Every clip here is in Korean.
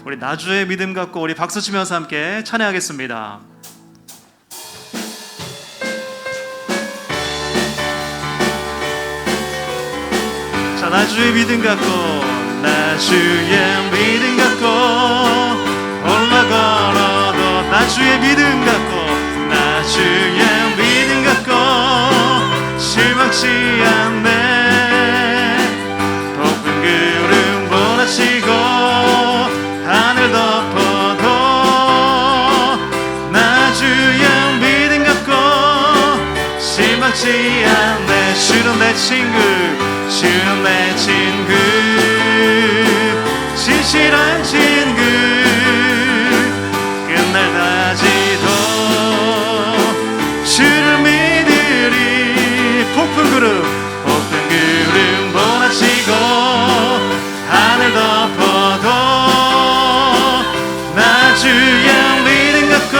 우리 나주의 믿음 갖고 우리 박수 치면서 함께 찬양하겠습니다. 자, 나주의 믿음 갖고, 나주의 믿음 갖고 올라가라도, 나주의 믿음 갖고, 나주의 믿음 갖고 실망치 않네. 높은 구름 몰아치고 하늘 덮어도 나주의 믿음 갖고 실망치 않네. 주는 내 친구, 주는 내 친구, 진실한 친구. 끝날까지도 주를 믿으리. 폭풍 구름 몰아치고 하늘 덮어도 나주의 믿음 갖고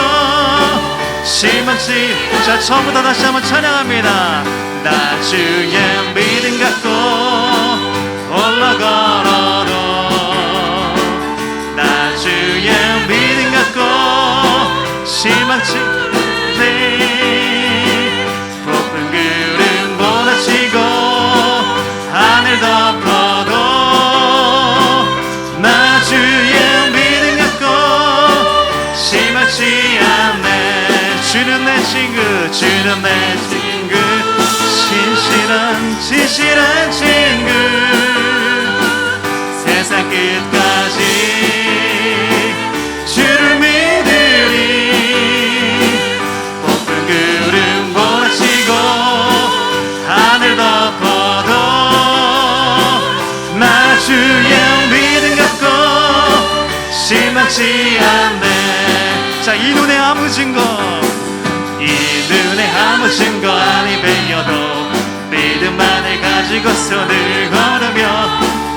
실망치. 자, 처음부터 다시 한번 찬양합니다. 나주의 믿음 갖고 올라가라도, 나주의 믿음 갖고 실망치 않네. 폭풍 구름 몰아치고 하늘 덮어도 나주의 믿음 갖고 실망치 않네. 주는 내 친구, 주는 내 친구, 진실한 친구. 세상 끝까지 주를 믿으리. 폭풍 구름 몰아치고 하늘 덮어도 나주의 믿음 갖고 실망치 않네. 자, 이 눈에 아무 증거, 이 눈에 아무 증거 아니 베려도 믿음만을 가지고서 늘 걸으며,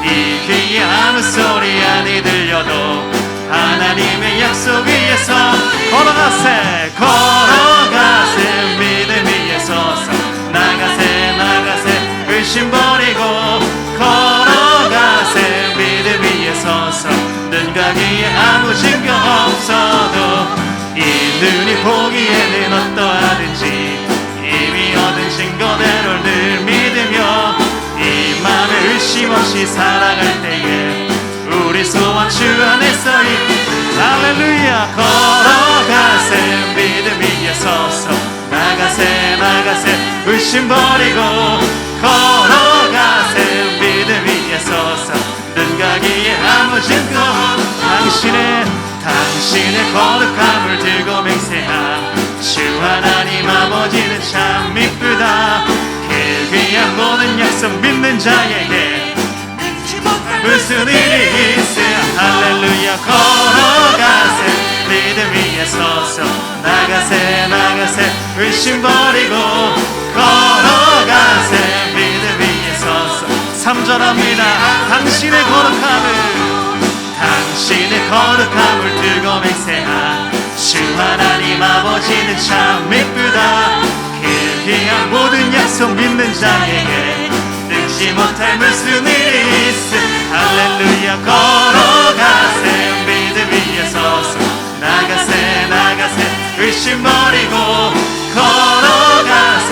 이 귀에 아무 소리 아니 들려도 하나님의 약속 위에서 걸어가세, 걸어가세. 믿음 위에 서서 나가세, 의심 버리고 걸어가세. 믿음 위에 서서 눈 가기에 아무 증거 없어도 이 눈이 보기에는 어떠하든지 이미 얻은 증거대로 늘 믿으며, 이 맘에 의심 없이 살아갈 때에 우리 소원 주 안에서 할렐루야. 걸어가세. 믿음 위에 서서 나가세, 의심 버리고 걸어가세. 믿음 위에 서서 눈 가기에 아무 증거. 당신의 거룩함을 들고 맹세한 주 하나님 아버지는 참 이쁘다. 그 귀한 모든 약속 믿는 자에게 무슨 일이 있어. 할렐루야. 걸어가세. 믿음 위에 서서 나가세, 의심 버리고 걸어가세. 믿음 위에 서서 3절합니다. 당신의 거룩함을 들고 맹세한 주 하나님 아버지는 참 이쁘다. 그 귀한 모든 약속 믿는 자에게 능지 못할 무슨 일이 있어. 할렐루야. 걸어가세. 믿음 위에 서서 나가세, 의심 버리고 걸어가세.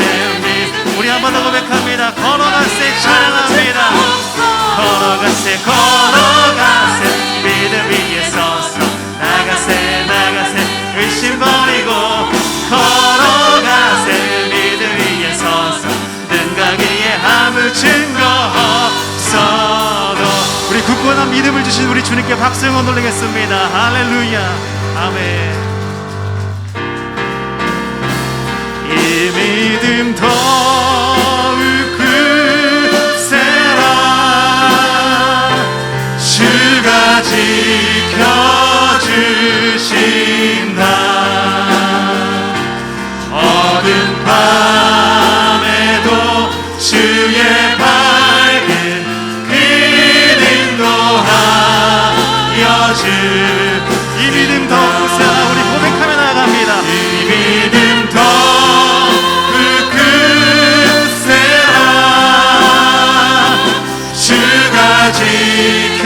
우리 한 번 더 고백합니다. 걸어가세. 찬양합니다. 걸어가세, 믿음 위에 서서 나가세, 의심 버리고 걸어가세. 믿음 위에 서서 눈 가기에 아무 증거 없어도. 우리 굳건한 믿음을 주신 우리 주님께 박수 영원 돌리겠습니다. 할렐루야. 아멘. 이 믿음 더욱 굳세라. 주가 지켜주신다. 어두운 밤에도 주의 밝은 그 인도하여 주. 이 믿음 더 굳세라. 우리 고백하며 나아갑니다. 이 믿음 더욱 굳세라. 주가 지켜주신다.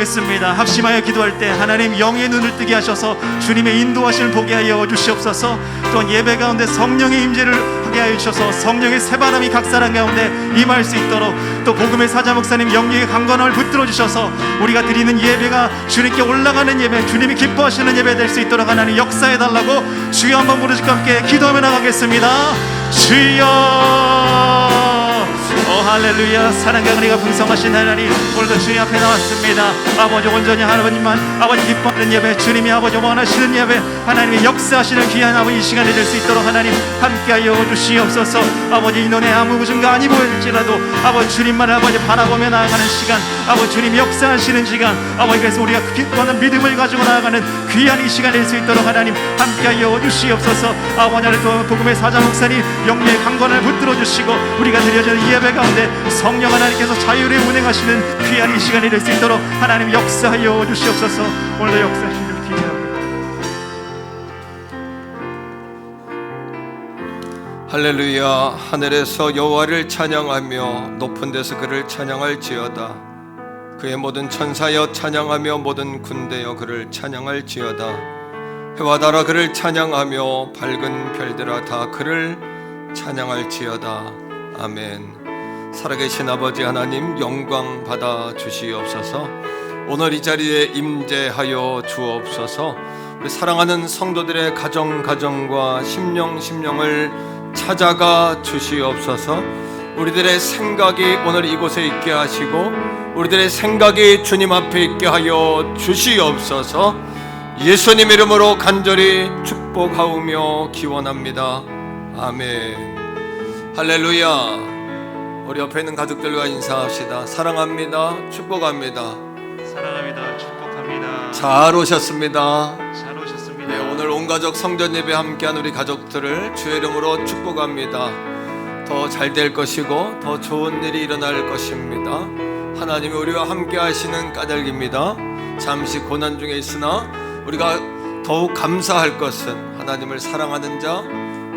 기도하겠습니다. 합심하여 기도할 때 하나님 영의 눈을 뜨게 하셔서 주님의 인도하심을 보게 하여 주시옵소서. 또한 예배 가운데 성령의 임재를 하게 하여 주셔서 성령의 새바람이 각 사람 가운데 임할 수 있도록, 또 복음의 사자 목사님 영역의 강건함을 붙들어 주셔서 우리가 드리는 예배가 주님께 올라가는 예배, 주님이 기뻐하시는 예배 될 수 있도록 하나님 역사해 달라고 주여 한번 부르짖고 함께 기도하며 나가겠습니다. 주여, 할렐루야. 사랑과 은혜가 풍성하신 하나님, 오늘도 주님 앞에 나왔습니다. 아버지 온전히 하나님만 아버지 기뻐하는 예배, 주님이 아버지 원하시는 예배, 하나님의 역사하시는 귀한 아버지 이 시간이 될 수 있도록 하나님 함께하여 주시옵소서. 아버지 인원에 아무 증거 아니 보일지라도 아버지 주님만 아버지 바라보며 나아가는 시간, 아버지 주님 역사하시는 시간, 아버지 그래서 우리가 기뻐하는 믿음을 가지고 나아가는 귀한 이 시간이 될 수 있도록 하나님 함께하여 주시옵소서. 아버지 하나님, 또 복음의 사자 목사님 영의 강건을 붙들어 주시고 우리가 드려지는 예배 가운데 성령 하나님께서 자유를 운행하시는 귀한 이 시간이 될 수 있도록 하나님 역사하여 주시옵소서. 오늘도 역사하신 줄 기대합니다. 할렐루야. 하늘에서 여호와를 찬양하며 높은 데서 그를 찬양할지어다. 그의 모든 천사여 찬양하며 모든 군대여 그를 찬양할지어다. 해와 달아 그를 찬양하며 밝은 별들아 다 그를 찬양할지어다. 아멘. 살아계신 아버지 하나님, 영광 받아 주시옵소서. 오늘 이 자리에 임재하여 주옵소서. 우리 사랑하는 성도들의 가정과 심령을 찾아가 주시옵소서. 우리들의 생각이 오늘 이곳에 있게 하시고 우리들의 생각이 주님 앞에 있게 하여 주시옵소서. 예수님 이름으로 간절히 축복하오며 기원합니다. 아멘. 할렐루야. 우리 옆에 있는 가족들과 인사합시다. 사랑합니다. 축복합니다. 사랑합니다. 축복합니다. 잘 오셨습니다. 잘 오셨습니다. 네, 오늘 온 가족 성전 예배 함께한 우리 가족들을 주의 이름으로 축복합니다. 더 잘 될 것이고 더 좋은 일이 일어날 것입니다. 하나님이 우리와 함께 하시는 까닭입니다. 잠시 고난 중에 있으나 우리가 더욱 감사할 것은 하나님을 사랑하는 자,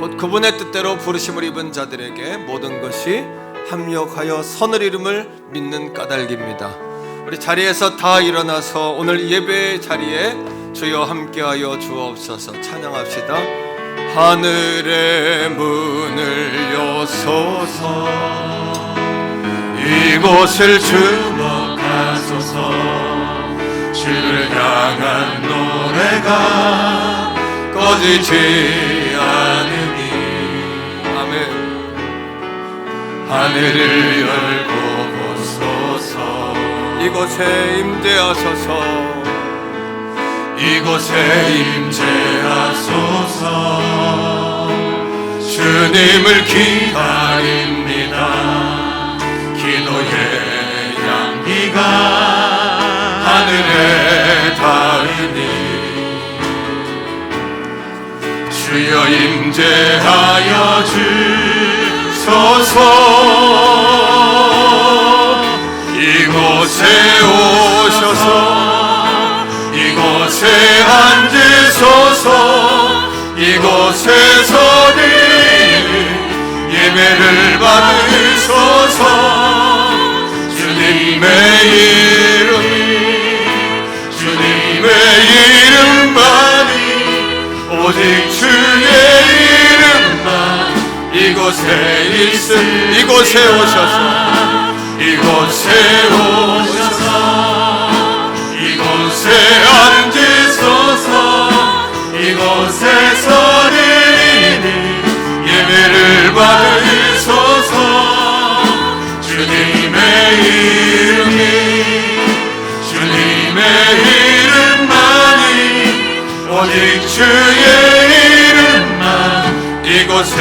곧 그분의 뜻대로 부르심을 입은 자들에게 모든 것이 합력하여 선을 이름을 믿는 까닭입니다. 우리 자리에서 다 일어나서 오늘 예배 자리에 주여 함께하여 주옵소서. 찬양합시다. 하늘의 문을 여소서, 이곳을 주목하소서. 주를 향한 노래가 꺼지지 않으니. 아멘. 하늘을 열고 보소서. 이곳에 임재하소서. 이곳에 임재하소서. 주님을 기다립니다. 기도의 향기가 하늘에 닿으니 주여 임재하여 주소서. 이곳에 오셔서 이곳에 앉으소서. 이곳에서 예배를 받으소서. 주님의 이름만이, 오직 주의 이름만 이곳에 있음. 이곳에 오셔서 이곳에 앉으소서. 이곳에서 예배를 받으소서. 주님의 이름만이, 오직 주의 이름만 이곳에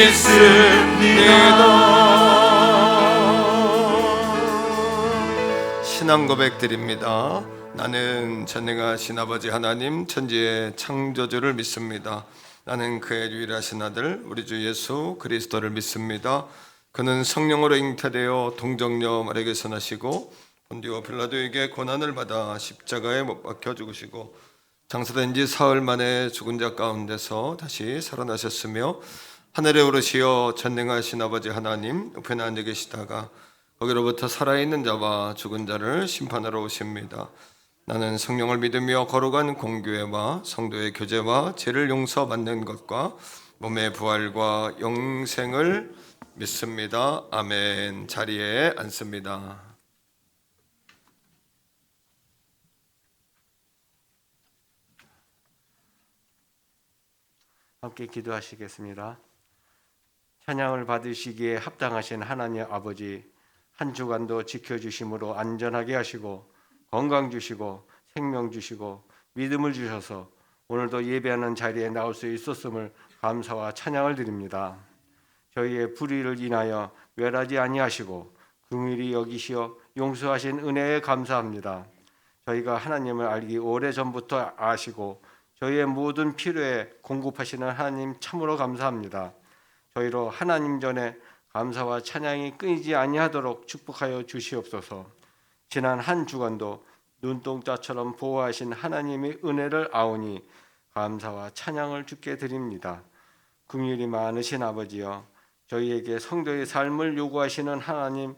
있습니다. 신앙 고백 드립니다. 나는 전능하신 아버지 하나님, 천지의 창조주를 믿습니다. 나는 그의 유일하신 아들 우리 주 예수 그리스도를 믿습니다. 그는 성령으로 잉태되어 동정녀 마리아에게서 나시고 본디오 빌라도에게 고난을 받아 십자가에 못 박혀 죽으시고 장사된 지 사흘 만에 죽은 자 가운데서 다시 살아나셨으며 하늘에 오르시어 전능하신 아버지 하나님 우편에 앉아 계시다가 거기로부터 살아있는 자와 죽은 자를 심판하러 오십니다. 나는 성령을 믿으며 거룩한 공교회와 성도의 교제와 죄를 용서받는 것과 몸의 부활과 영생을 믿습니다. 아멘. 자리에 앉습니다. 함께 기도하시겠습니다. 찬양을 받으시기에 합당하신 하나님 아버지, 한 주간도 지켜주심으로 안전하게 하시고 건강 주시고 생명 주시고 믿음을 주셔서 오늘도 예배하는 자리에 나올 수 있었음을 감사와 찬양을 드립니다. 저희의 불의를 인하여 멸하지 아니하시고 긍휼히 여기시어 용서하신 은혜에 감사합니다. 저희가 하나님을 알기 오래전부터 아시고 저희의 모든 필요에 공급하시는 하나님 참으로 감사합니다. 저희로 하나님 전에 감사와 찬양이 끊이지 아니하도록 축복하여 주시옵소서. 지난 한 주간도 눈동자처럼 보호하신 하나님의 은혜를 아오니 감사와 찬양을 주께 드립니다. 긍휼이 많으신 아버지여, 저희에게 성도의 삶을 요구하시는 하나님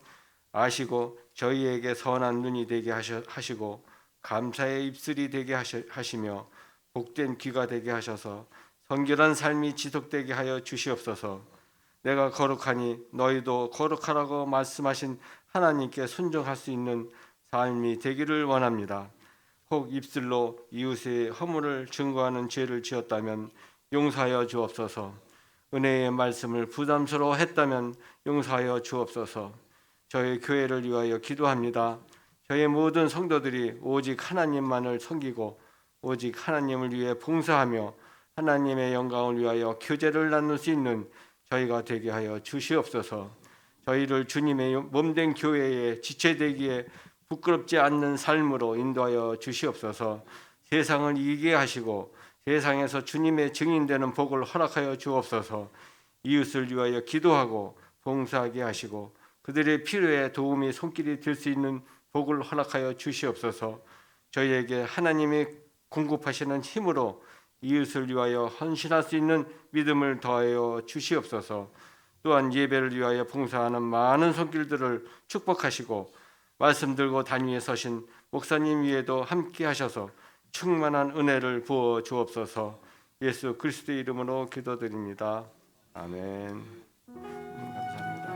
아시고 저희에게 선한 눈이 되게 하시고 감사의 입술이 되게 하시며 복된 귀가 되게 하셔서 성결한 삶이 지속되게 하여 주시옵소서. 내가 거룩하니 너희도 거룩하라고 말씀하신 하나님께 순종할 수 있는 삶이 되기를 원합니다. 혹 입술로 이웃의 허물을 증거하는 죄를 지었다면 용서하여 주옵소서. 은혜의 말씀을 부담스러워 했다면 용서하여 주옵소서. 저희 교회를 위하여 기도합니다. 저희 모든 성도들이 오직 하나님만을 섬기고 오직 하나님을 위해 봉사하며 하나님의 영광을 위하여 교제를 나눌 수 있는 저희가 되게 하여 주시옵소서. 저희를 주님의 몸된 교회에 지체되기에 부끄럽지 않는 삶으로 인도하여 주시옵소서. 세상을 이기게 하시고 세상에서 주님의 증인되는 복을 허락하여 주옵소서. 이웃을 위하여 기도하고 봉사하게 하시고 그들의 필요에 도움이 손길이 될 수 있는 복을 허락하여 주시옵소서. 저희에게 하나님이 공급하시는 힘으로 이웃을 위하여 헌신할 수 있는 믿음을 더하여 주시옵소서. 또한 예배를 위하여 봉사하는 많은 손길들을 축복하시고 말씀 들고 단위에 서신 목사님 위에도 함께 하셔서 충만한 은혜를 부어 주옵소서. 예수 그리스도의 이름으로 기도드립니다. 아멘. 감사합니다.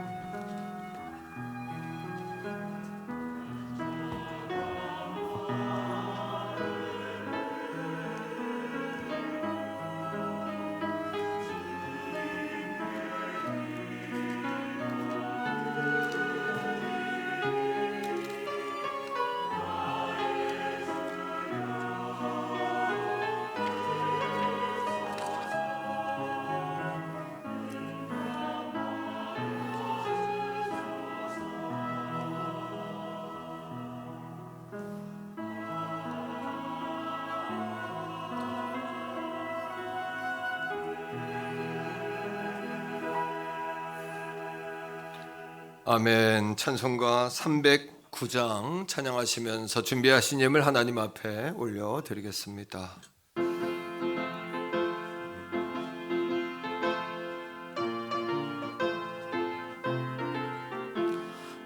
아멘. 찬송가 309장 찬양하시면서 준비하신 예물 하나님 앞에 올려드리겠습니다.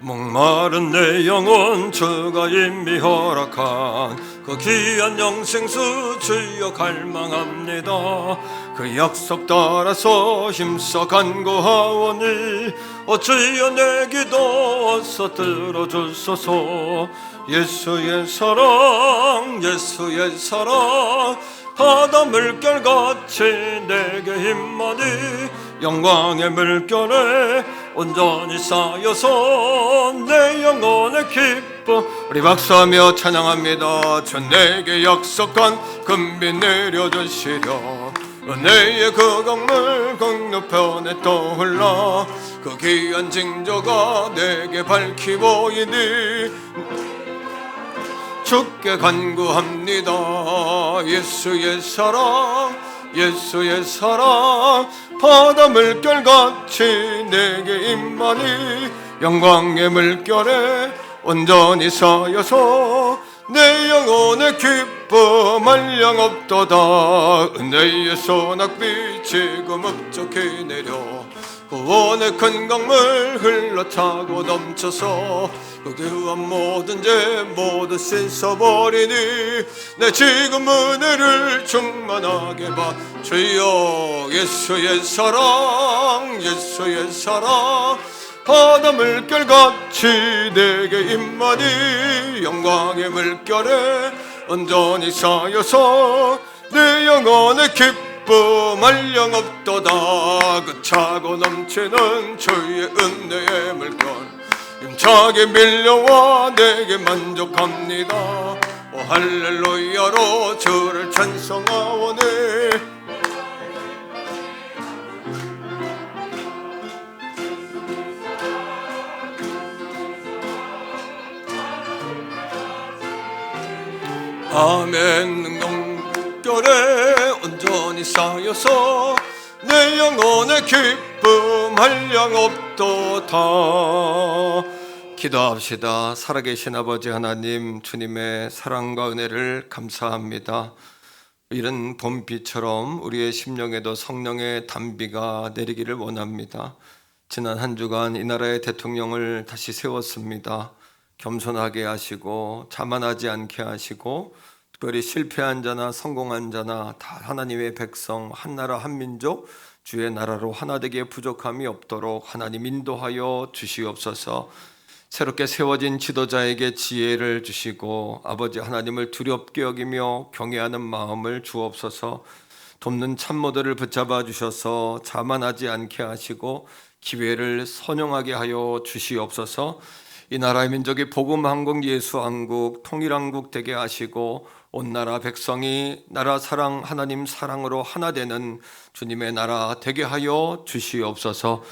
목마른 내 영혼 주가 이미 허락한 그 귀한 영생수 주여 갈망합니다. 그 약속 따라서 힘써 간구하오니 주여 내 기도 어서 들어주소서. 예수의 사랑 예수의 사랑 바다 물결같이 내게 임하니 영광의 물결에 온전히 쌓여서 내 영혼의 기쁨. 우리 박수하며 찬양합니다. 주 내게 약속한 금빛 내려주시려 은혜의 그 강물 건너편에 떠올라 그 귀한 징조가 내게 밝히 보이니 주께 간구합니다. 예수의 사랑 예수의 사랑 바다 물결같이 내게 임하니 영광의 물결에 온전히 쌓여서 내 영혼의 기쁨 한량없도다. 은혜의 소낙비 지금 흡족히 내려 구원의 큰 강물 흘러차고 넘쳐서 그 귀한 모든 죄 모두 씻어버리니 내 지금 은혜를 충만하게 봐. 주여 예수의 사랑 예수의 사랑 바다 물결같이 내게 임하니 영광의 물결에 온전히 쌓여서 내 영혼의 기쁨 한량 없도다. 그 차고 넘치는 주의 은혜의 물결 힘차게 밀려와 내게 만족합니다. 오 할렐루야로 주를 찬송하오니 아멘. 능동결에 온전히 쌓여서 내 영혼의 기쁨 한량 없도다. 기도합시다. 살아계신 아버지 하나님, 주님의 사랑과 은혜를 감사합니다. 이른 봄비처럼 우리의 심령에도 성령의 단비가 내리기를 원합니다. 지난 한 주간 이 나라의 대통령을 다시 세웠습니다. 겸손하게 하시고 자만하지 않게 하시고 특별히 실패한 자나 성공한 자나 다 하나님의 백성 한 나라 한 민족 주의 나라로 하나 되기에 부족함이 없도록 하나님 인도하여 주시옵소서. 새롭게 세워진 지도자에게 지혜를 주시고 아버지 하나님을 두렵게 여기며 경외하는 마음을 주옵소서. 돕는 참모들을 붙잡아 주셔서 자만하지 않게 하시고 기회를 선용하게 하여 주시옵소서. 이 나라의 민족이 복음한국 예수한국 통일한국 되게 하시고 온 나라 백성이 나라 사랑 하나님 사랑으로 하나 되는 주님의 나라 되게 하여 주시옵소서.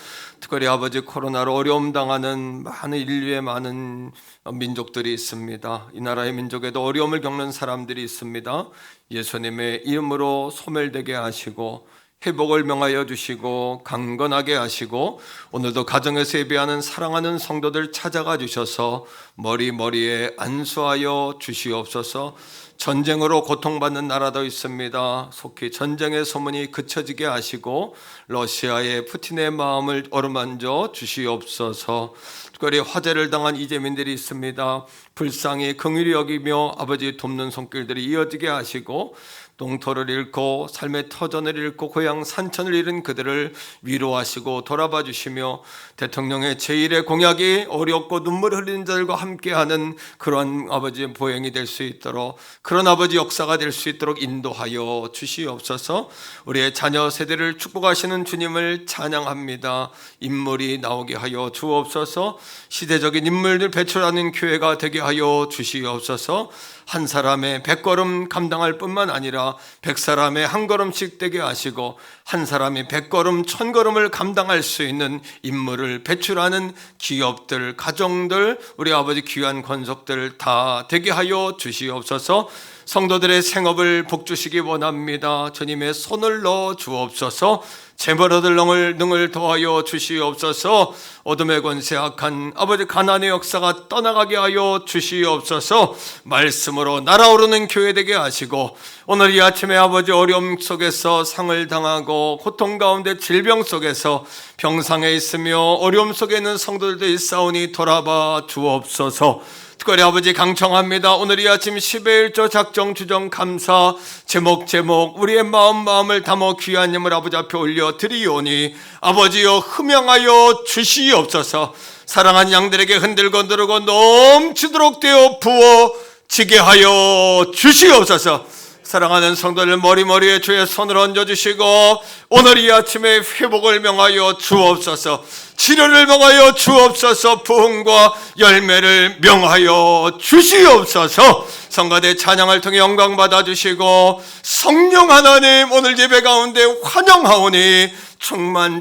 특별히 아버지 코로나로 어려움 당하는 많은 인류의 많은 민족들이 있습니다. 이 나라의 민족에도 어려움을 겪는 사람들이 있습니다. 예수님의 이름으로 소멸되게 하시고 회복을 명하여 주시고 강건하게 하시고 오늘도 가정에서 예배하는 사랑하는 성도들 찾아가 주셔서 머리에 안수하여 주시옵소서. 전쟁으로 고통받는 나라도 있습니다. 속히 전쟁의 소문이 그쳐지게 하시고 러시아의 푸틴의 마음을 어루만져 주시옵소서. 특별히 화재를 당한 이재민들이 있습니다. 불쌍히 긍휼히 여기며 아버지 돕는 손길들이 이어지게 하시고 농토를 잃고 삶의 터전을 잃고 고향 산천을 잃은 그들을 위로하시고 돌아봐 주시며 대통령의 제1의 공약이 어렵고 눈물 흘리는 자들과 함께하는 그런 아버지의 보행이 될 수 있도록 그런 아버지 역사가 될 수 있도록 인도하여 주시옵소서. 우리의 자녀 세대를 축복하시는 주님을 찬양합니다. 인물이 나오게 하여 주옵소서. 시대적인 인물들 배출하는 교회가 되게 하여 주시옵소서. 한 사람의 100걸음 감당할 뿐만 아니라 100사람의 한 걸음씩 되게 하시고 한 사람이 100걸음 1000걸음을 감당할 수 있는 인물을 배출하는 기업들, 가정들, 우리 아버지 귀한 권속들 다 되게 하여 주시옵소서. 성도들의 생업을 복주시기 원합니다. 주님의 손을 넣어 주옵소서. 재물 얻을 능을 더하여 주시옵소서. 어둠의 권세 악한 아버지 가난의 역사가 떠나가게 하여 주시옵소서. 말씀으로 날아오르는 교회 되게 하시고 오늘 이 아침에 아버지 어려움 속에서 상을 당하고 고통 가운데 질병 속에서 병상에 있으며 어려움 속에 있는 성도들도 있사오니 돌아봐 주옵소서. 특별히 아버지 강청합니다. 오늘 이 아침 10의 1조 작정 주정 감사 제목 우리의 마음을 담아 귀한 예물 아버지 앞에 올려 드리오니 아버지여 흠양하여 주시옵소서. 사랑한 양들에게 흔들고 누르고 넘치도록 되어 부어지게 하여 주시옵소서. 사랑하는 성도들 머리에 주의 손을 얹어주시고 오늘 이 아침에 회복을 명하여 주옵소서. 치료를 명하여 주옵소서. 부흥과 열매를 명하여 주시옵소서. 성가대 찬양을 통해 영광 받아주시고 성령 하나님 오늘 예배 가운데 환영하오니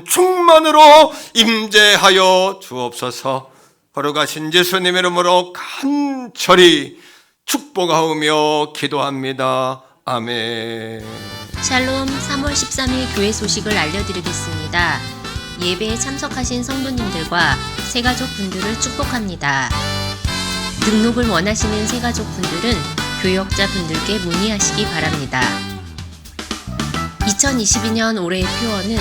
충만으로 임재하여 주옵소서. 걸어가신 예수님 이름으로 간절히 축복하오며 기도합니다. 아멘. 샬롬 3월 13일 교회 소식을 알려드리겠습니다. 예배에 참석하신 성도님들과 새가족 분들을 축복합니다. 등록을 원하시는 새가족 분들은 교역자 분들께 문의하시기 바랍니다. 2022년 올해의 표어는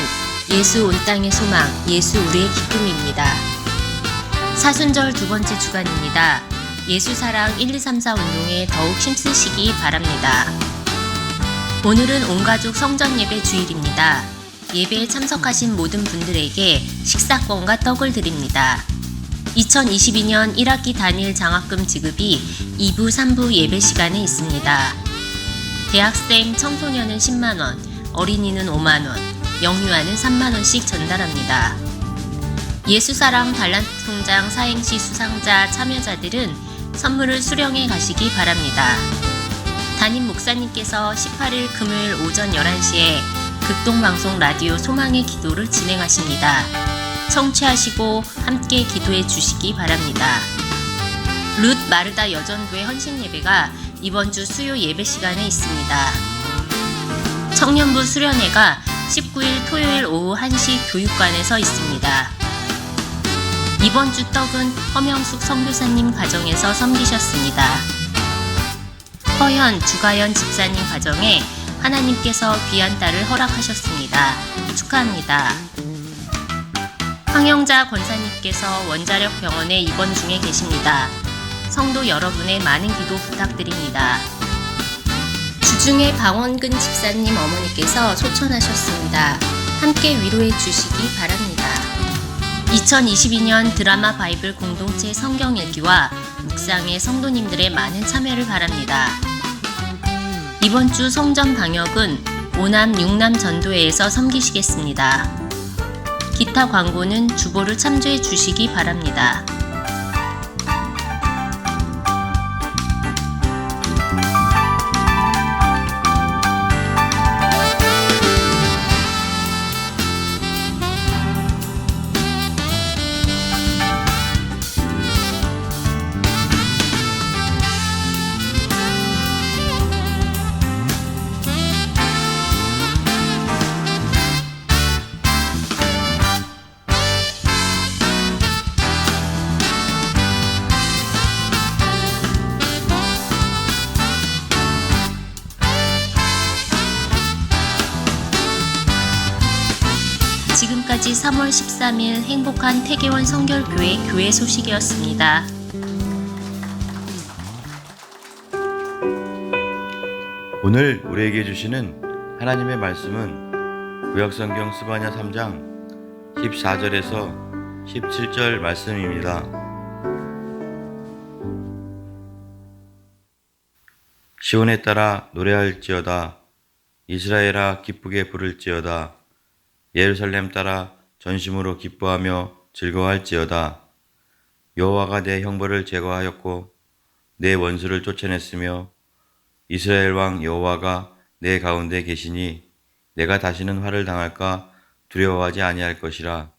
예수 온 땅의 소망, 예수 우리의 기쁨입니다. 사순절 두 번째 주간입니다. 예수 사랑 1, 2, 3, 4 운동에 더욱 힘쓰시기 바랍니다. 오늘은 온가족 성전 예배 주일입니다. 예배에 참석하신 모든 분들에게 식사권과 떡을 드립니다. 2022년 1학기 단일 장학금 지급이 2부, 3부 예배 시간에 있습니다. 대학생, 청소년은 10만원, 어린이는 5만원, 영유아는 3만원씩 전달합니다. 예수사랑 달란트 통장 사행시 수상자 참여자들은 선물을 수령해 가시기 바랍니다. 담임 목사님께서 18일 금요일 오전 11시에 극동방송 라디오 소망의 기도를 진행하십니다. 청취하시고 함께 기도해 주시기 바랍니다. 룻 마르다 여전부의 헌신 예배가 이번 주 수요 예배 시간에 있습니다. 청년부 수련회가 19일 토요일 오후 1시 교육관에서 있습니다. 이번 주 떡은 허명숙 선교사님 가정에서 섬기셨습니다. 허현, 주가연 집사님 가정에 하나님께서 귀한 딸을 허락하셨습니다. 축하합니다. 황영자 권사님께서 원자력 병원에 입원 중에 계십니다. 성도 여러분의 많은 기도 부탁드립니다. 주중에 방원근 집사님 어머니께서 소천하셨습니다. 함께 위로해 주시기 바랍니다. 2022년 드라마 바이블 공동체 성경 읽기와 묵상에 성도님들의 많은 참여를 바랍니다. 이번 주 성전 방역은 5남 6남 전도회에서 섬기시겠습니다. 기타 광고는 주보를 참조해 주시기 바랍니다. 지금까지 3월 13일 행복한 태계원 성결교회 교회 소식이었습니다. 오늘 우리에게 주시는 하나님의 말씀은 구약성경 스바냐 3장 14절에서 17절 말씀입니다. 시온에 따라 노래할지어다. 이스라엘아 기쁘게 부를지어다. 예루살렘 따라 전심으로 기뻐하며 즐거워할지어다. 여호와가 내 형벌을 제거하였고 내 원수를 쫓아냈으며 이스라엘 왕 여호와가 내 가운데 계시니 내가 다시는 화를 당할까 두려워하지 아니할 것이라.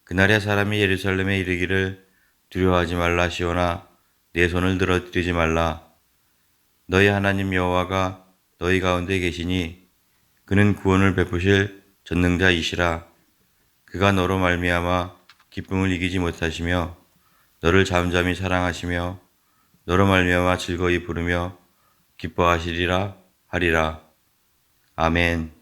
그날에 사람이 예루살렘에 이르기를 두려워하지 말라 시온아 내 손을 들어들이지 말라. 너희 하나님 여호와가 너희 가운데 계시니 그는 구원을 베푸실 전능자이시라. 그가 너로 말미암아 기쁨을 이기지 못하시며 너를 잠잠히 사랑하시며 너로 말미암아 즐거이 부르며 기뻐하시리라 하리라. 아멘.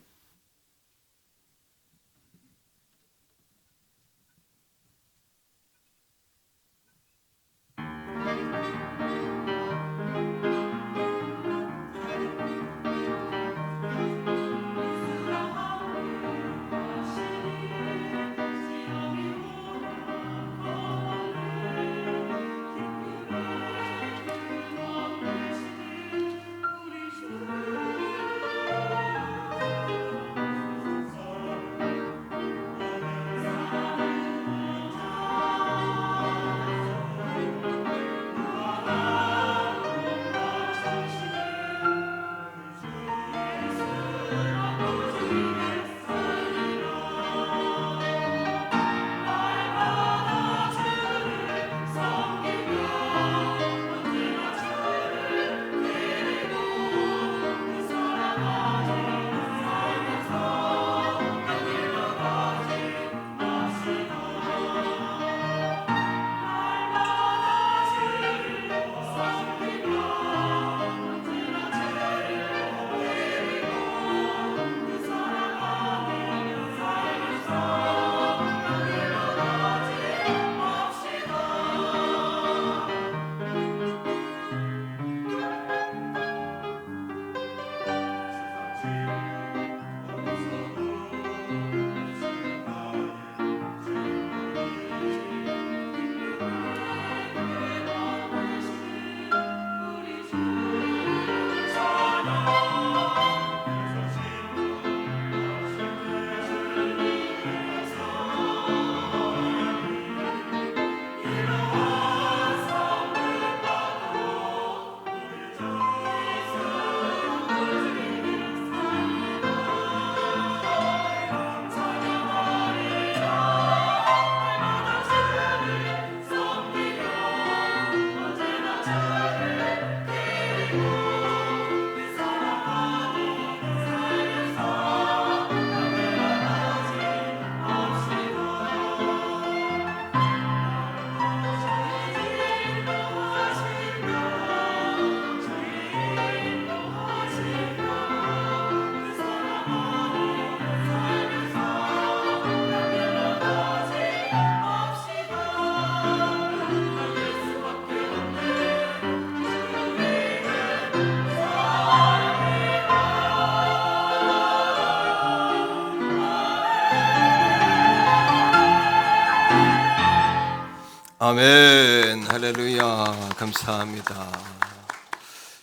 아멘. 할렐루야. 감사합니다.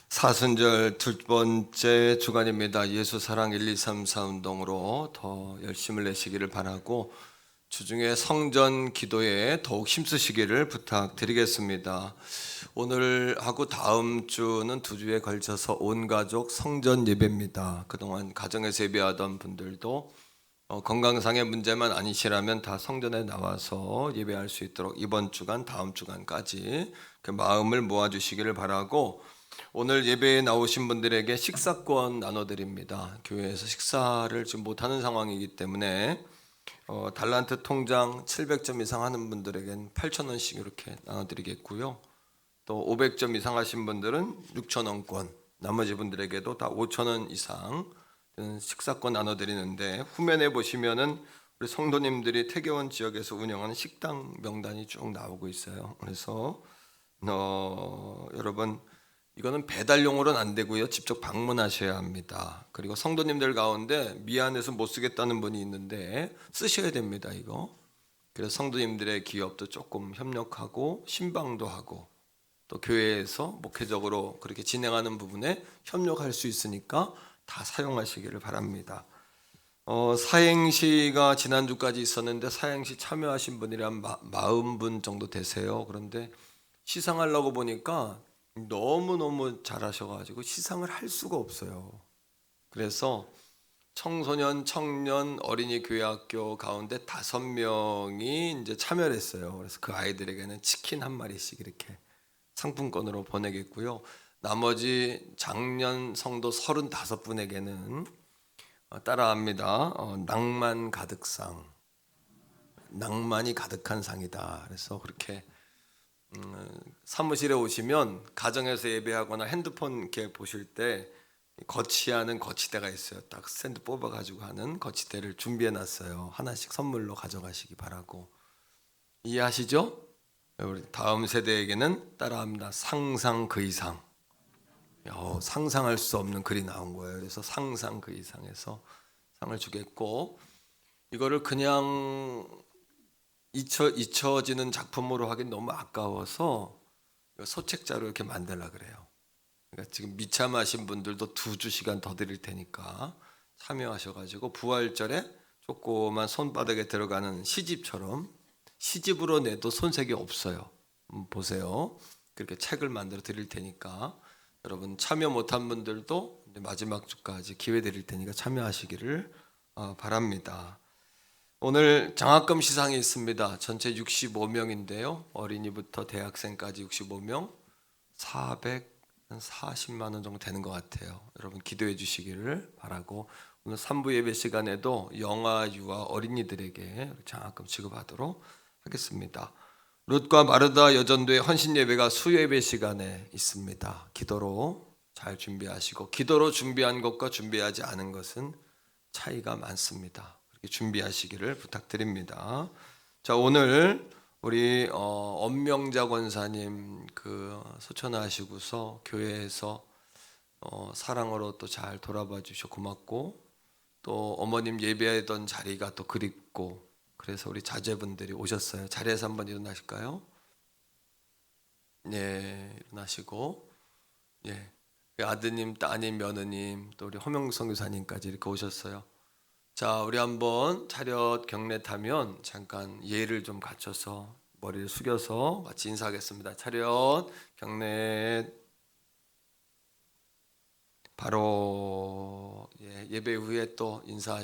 사순절 두 번째 주간입니다. 예수 사랑 1, 2, 3, 4 운동으로 더 열심을 내시기를 바라고 주중에 성전 기도에 더욱 힘쓰시기를 부탁드리겠습니다. 오늘하고 다음 주는 두 주에 걸쳐서 온 가족 성전 예배입니다. 그동안 가정에서 예배하던 분들도 건강상의 문제만 아니시라면 다 성전에 나와서 예배할 수 있도록 이번 주간 다음 주간까지 그 마음을 모아주시기를 바라고, 오늘 예배에 나오신 분들에게 식사권 나눠드립니다. 교회에서 식사를 지금 못하는 상황이기 때문에 달란트 통장 700점 이상 하는 분들에게는 8,000원씩 이렇게 나눠드리겠고요. 또 500점 이상 하신 분들은 6,000원권, 나머지 분들에게도 다 5,000원 이상 식사권 나눠드리는데, 후면에 보시면은 우리 성도님들이 태계원 지역에서 운영하는 식당 명단이 쭉 나오고 있어요. 그래서 여러분, 이거는 배달용으로는 안 되고요, 직접 방문하셔야 합니다. 그리고 성도님들 가운데 미안해서 못 쓰겠다는 분이 있는데 쓰셔야 됩니다, 이거. 그래서 성도님들의 기업도 조금 협력하고 신방도 하고 또 교회에서 목회적으로 그렇게 진행하는 부분에 협력할 수 있으니까 다 사용하시기를 바랍니다. 사행시가 지난주까지 있었는데 사행시 참여하신 분이 한 40분 정도 되세요. 그런데 시상하려고 보니까 너무너무 잘하셔가지고 시상을 할 수가 없어요. 그래서 청소년, 청년, 어린이 교회학교 가운데 5명이 이제 참여를 했어요. 그래서 그 아이들에게는 치킨 한 마리씩 이렇게 상품권으로 보내겠고요. 나머지 작년 성도 35분에게는 따라합니다. 낭만 가득상, 낭만이 가득한 상이다. 그래서 그렇게 사무실에 오시면 가정에서 예배하거나 핸드폰 이렇게 보실 때 거치하는 거치대가 있어요. 딱 스탠드 뽑아가지고 하는 거치대를 준비해놨어요. 하나씩 선물로 가져가시기 바라고. 이해하시죠? 우리 다음 세대에게는 따라합니다. 상상 그 이상. 상상할 수 없는 글이 나온 거예요. 그래서 상상 그 이상에서 상을 주겠고, 이거를 그냥 잊혀지는 작품으로 하긴 너무 아까워서 소책자로 이렇게 만들려고 그래요. 그러니까 지금 미참하신 분들도 2주 시간 더 드릴 테니까 참여하셔가지고 부활절에 조그만 손바닥에 들어가는 시집처럼, 시집으로 내도 손색이 없어요. 보세요. 그렇게 책을 만들어 드릴 테니까 여러분 참여 못한 분들도 마지막 주까지 기회 드릴 테니까 참여하시기를 바랍니다. 오늘 장학금 시상이 있습니다. 전체 65명인데요. 어린이부터 대학생까지 65명, 440만 원 정도 되는 것 같아요. 여러분 기도해 주시기를 바라고, 오늘 3부 예배 시간에도 영아, 유아, 어린이들에게 장학금 지급하도록 하겠습니다. 룻과 마르다 여전도의 헌신 예배가 수요예배 시간에 있습니다. 기도로 잘 준비하시고, 기도로 준비한 것과 준비하지 않은 것은 차이가 많습니다. 그렇게 준비하시기를 부탁드립니다. 자, 오늘 우리 엄명자 권사님 소천하시고서 교회에서 사랑으로 또 잘 돌아봐 주셔 고맙고, 또 어머님 예배하던 자리가 또 그립고, 그래서 우리 자제분들이 오셨어요. 자리에서 한번 일어나실까요? 네, 일어나시고, 예, 아드님, 따님, 며느님, 또 우리 허명성 교사님까지 이렇게 오셨어요. 자, 우리 한번 차렷 경례 타면 잠깐 예를 좀 갖춰서 머리를 숙여서 같이 인사하겠습니다. 차렷 경례. 바로 예배 후에 또 인사하는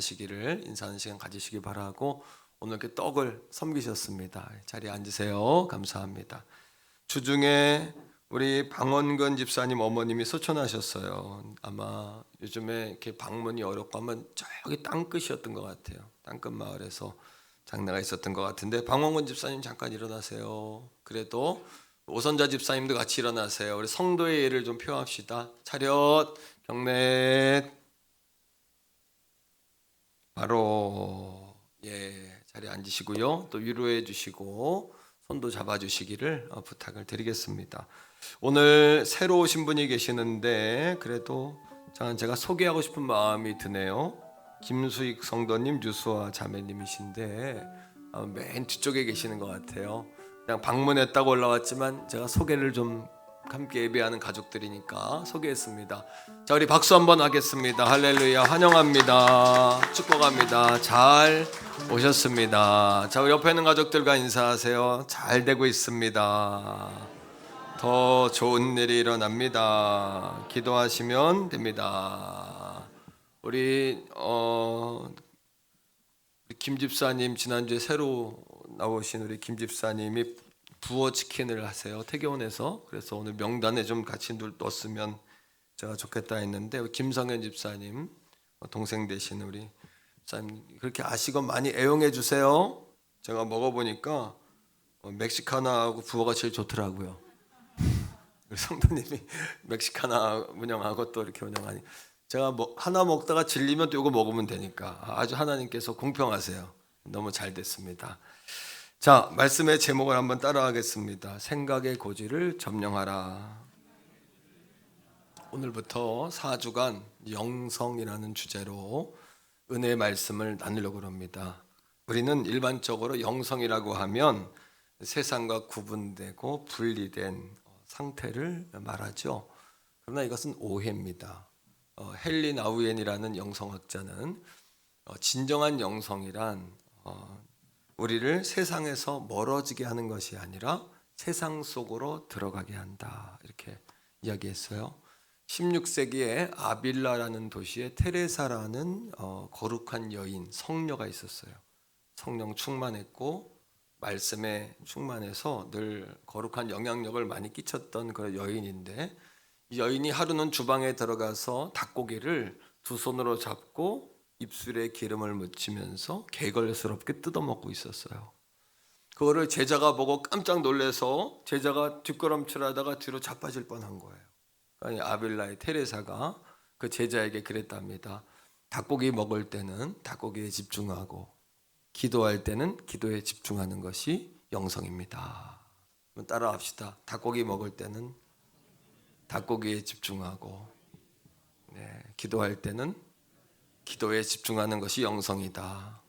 시간 가지시기 바라고, 오늘 이렇게 떡을 섬기셨습니다. 자리에 앉으세요. 감사합니다. 주중에 우리 방원근 집사님 어머님이 소천하셨어요. 아마 요즘에 이렇게 방문이 어렵고 하면 저기 땅끝이었던 것 같아요. 땅끝 마을에서 장례가 있었던 것 같은데, 방원근 집사님 잠깐 일어나세요. 그래도 오선자 집사님도 같이 일어나세요. 우리 성도의 예를 좀 표합시다. 차렷 경례. 바로 자리에 앉으시고요. 또 위로해 주시고 손도 잡아 주시기를 부탁을 드리겠습니다. 오늘 새로 오신 분이 계시는데 그래도 제가 소개하고 싶은 마음이 드네요. 김수익 성도님, 유수아 자매님이신데 맨 뒤쪽에 계시는 것 같아요. 그냥 방문했다고 올라왔지만 제가 소개를 좀 함께 예배하는 가족들이니까 소개했습니다. 자, 우리 박수 한번 하겠습니다. 할렐루야, 환영합니다. 축복합니다. 잘 오셨습니다. 자, 우리 옆에 있는 가족들과 인사하세요. 잘 되고 있습니다. 더 좋은 일이 일어납니다. 기도하시면 됩니다. 우리 김 집사님, 지난주에 새로 나오신 우리 김 집사님이 부어 치킨을 하세요, 태교원에서. 그래서 오늘 명단에 좀 같이 넣었으면 제가 좋겠다 했는데, 김성현 집사님 동생 되신 우리 집사님 그렇게 아시고 많이 애용해 주세요. 제가 먹어보니까 멕시카나하고 부어가 제일 좋더라고요. 우리 성도님이 멕시카나 운영하고 또 이렇게 운영하니 제가 하나 먹다가 질리면 또 이거 먹으면 되니까 아주 하나님께서 공평하세요. 너무 잘 됐습니다. 자, 말씀의 제목을 한번 따라하겠습니다. 생각의 고지를 점령하라. 오늘부터 4주간 영성이라는 주제로 은혜의 말씀을 나누려고 합니다. 우리는 일반적으로 영성이라고 하면 세상과 구분되고 분리된 상태를 말하죠. 그러나 이것은 오해입니다. 헨리 나우엔이라는 영성학자는 진정한 영성이란 우리를 세상에서 멀어지게 하는 것이 아니라 세상 속으로 들어가게 한다, 이렇게 이야기했어요. 16세기에 아빌라라는 도시에 테레사라는 거룩한 여인, 성녀가 있었어요. 성령 충만했고 말씀에 충만해서 늘 거룩한 영향력을 많이 끼쳤던 그 여인인데, 이 여인이 하루는 주방에 들어가서 닭고기를 두 손으로 잡고 입술에 기름을 묻히면서 개걸스럽게 뜯어먹고 있었어요. 그거를 제자가 보고 깜짝 놀라서 제자가 뒷걸음질하다가 뒤로 자빠질 뻔한 거예요. 아니, 아빌라의 테레사가 그 제자에게 그랬답니다. 닭고기 먹을 때는 닭고기에 집중하고 기도할 때는 기도에 집중하는 것이 영성입니다. 한번 따라합시다. 닭고기 먹을 때는 닭고기에 집중하고, 기도할 때는 기도에 집중하는 것이 영성이다.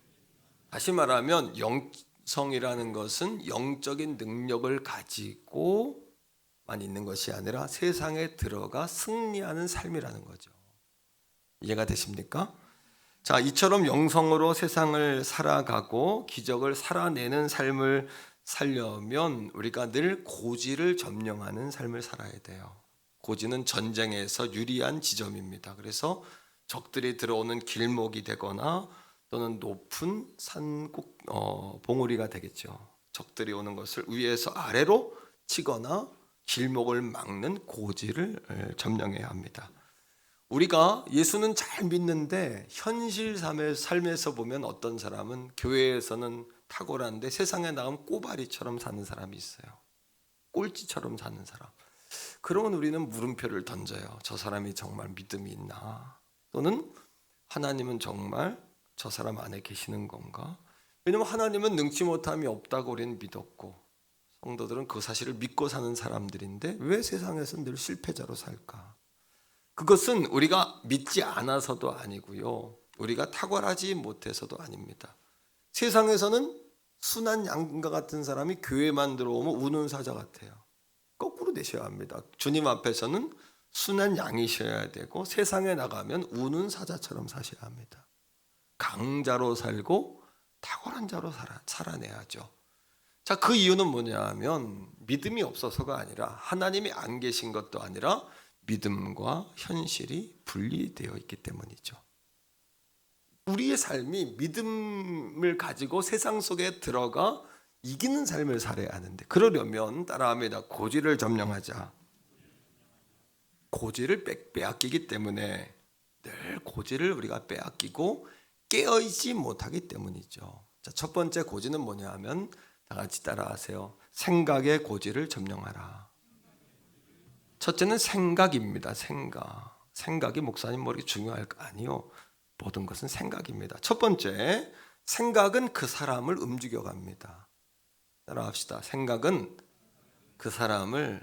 다시 말하면 영성이라는 것은 영적인 능력을 가지고만 있는 것이 아니라 세상에 들어가 승리하는 삶이라는 거죠. 이해가 되십니까? 자, 이처럼 영성으로 세상을 살아가고 기적을 살아내는 삶을 살려면 우리가 늘 고지를 점령하는 삶을 살아야 돼요. 고지는 전쟁에서 유리한 지점입니다. 그래서 적들이 들어오는 길목이 되거나 또는 높은 산국 봉우리가 되겠죠. 적들이 오는 것을 위에서 아래로 치거나 길목을 막는 고지를 점령해야 합니다. 우리가 예수는 잘 믿는데 현실 삶에서 보면 어떤 사람은 교회에서는 탁월한데 세상에 나가면 꼬바리처럼 사는 사람이 있어요. 꼴찌처럼 사는 사람. 그러면 우리는 물음표를 던져요. 저 사람이 정말 믿음이 있나? 또는 하나님은 정말 저 사람 안에 계시는 건가? 왜냐하면 하나님은 능치 못함이 없다고 우리는 믿었고 성도들은 그 사실을 믿고 사는 사람들인데 왜 세상에서 늘 실패자로 살까? 그것은 우리가 믿지 않아서도 아니고요, 우리가 탁월하지 못해서도 아닙니다. 세상에서는 순한 양과 같은 사람이 교회만 들어오면 우는 사자 같아요. 거꾸로 되셔야 합니다. 주님 앞에서는 순한 양이셔야 되고 세상에 나가면 우는 사자처럼 사셔야 합니다. 강자로 살고 탁월한 자로 살아내야죠. 자, 그 이유는 뭐냐 하면 믿음이 없어서가 아니라 하나님이 안 계신 것도 아니라 믿음과 현실이 분리되어 있기 때문이죠. 우리의 삶이 믿음을 가지고 세상 속에 들어가 이기는 삶을 살아야 하는데, 그러려면 따라합니다. 고지를 점령하자. 고지를 빼앗기기 때문에, 늘 고지를 우리가 빼앗기고 깨어있지 못하기 때문이죠. 자, 첫 번째 고지는 뭐냐 하면 다 같이 따라하세요. 생각의 고지를 점령하라. 첫째는 생각입니다. 생각이 목사님 머리 중요할 거 아니요. 모든 것은 생각입니다. 첫 번째, 생각은 그 사람을 움직여갑니다. 따라합시다. 생각은 그 사람을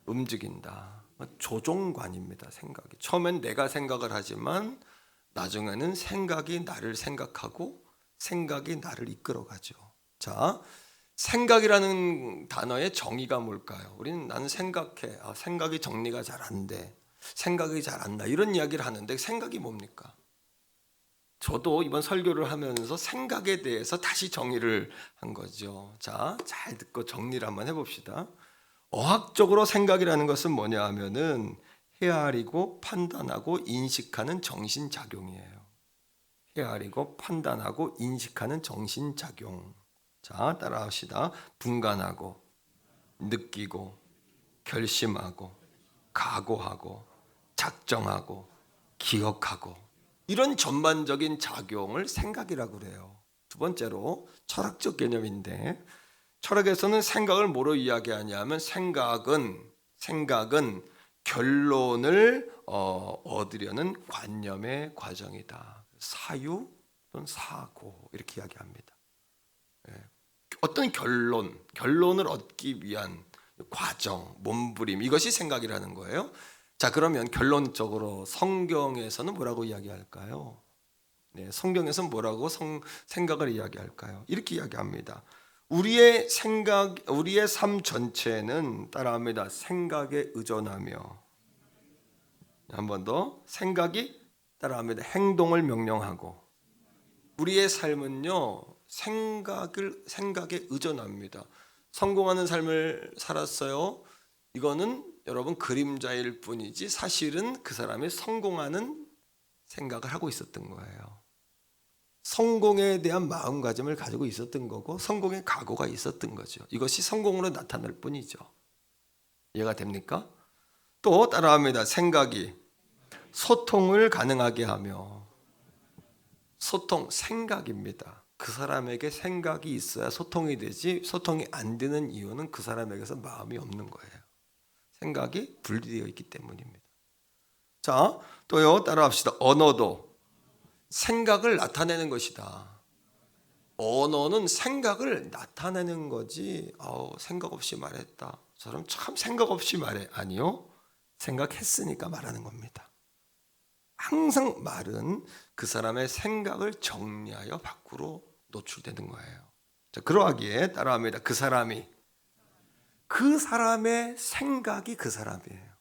움직인다. 조종관입니다. 생각이. 처음엔 내가 생각을 하지만 나중에는 생각이 나를 생각하고 생각이 나를 이끌어가죠. 자, 생각이라는 단어의 정의가 뭘까요? 우리는 나는 생각해. 생각이 정리가 잘 안 돼. 생각이 잘 안 나. 이런 이야기를 하는데 생각이 뭡니까? 저도 이번 설교를 하면서 생각에 대해서 다시 정의를 한 거죠. 자, 잘 듣고 정리를 한번 해봅시다. 어학적으로 생각이라는 것은 뭐냐 하면은 헤아리고 판단하고 인식하는 정신작용이에요. 헤아리고 판단하고 인식하는 정신작용. 자, 따라합시다. 분간하고 느끼고 결심하고 각오하고 작정하고 기억하고 이런 전반적인 작용을 생각이라고 그래요. 두 번째로 철학적 개념인데 철학에서는 생각을 뭐로 이야기하냐면 생각은 결론을 얻으려는 관념의 과정이다. 사유 또는 사고 이렇게 이야기합니다. 어떤 결론을 얻기 위한 과정, 몸부림 이것이 생각이라는 거예요. 자, 그러면 결론적으로 성경에서는 뭐라고 이야기할까요? 네, 성경에서는 뭐라고 생각을 이야기할까요? 이렇게 이야기합니다. 우리의 삶 전체는 따라합니다. 생각에 의존하며 한 번 더 생각이 따라합니다. 행동을 명령하고 우리의 삶은요 생각에 의존합니다. 성공하는 삶을 살았어요. 이거는 여러분 그림자일 뿐이지 사실은 그 사람이 성공하는 생각을 하고 있었던 거예요. 성공에 대한 마음가짐을 가지고 있었던 거고 성공의 각오가 있었던 거죠. 이것이 성공으로 나타날 뿐이죠. 이해가 됩니까? 또 따라합니다. 생각이 소통을 가능하게 하며 소통, 생각입니다. 그 사람에게 생각이 있어야 소통이 되지 소통이 안 되는 이유는 그 사람에게서 마음이 없는 거예요. 생각이 분리되어 있기 때문입니다. 자, 또요 따라합시다. 언어도 생각을 나타내는 것이다. 언어는 생각을 나타내는 거지 생각 없이 말했다. 저 사람 참 생각 없이 말해. 아니요. 생각했으니까 말하는 겁니다. 항상 말은 그 사람의 생각을 정리하여 밖으로 노출되는 거예요. 자, 그러하기에 따라합니다. 그 사람의 생각이 그 사람이에요.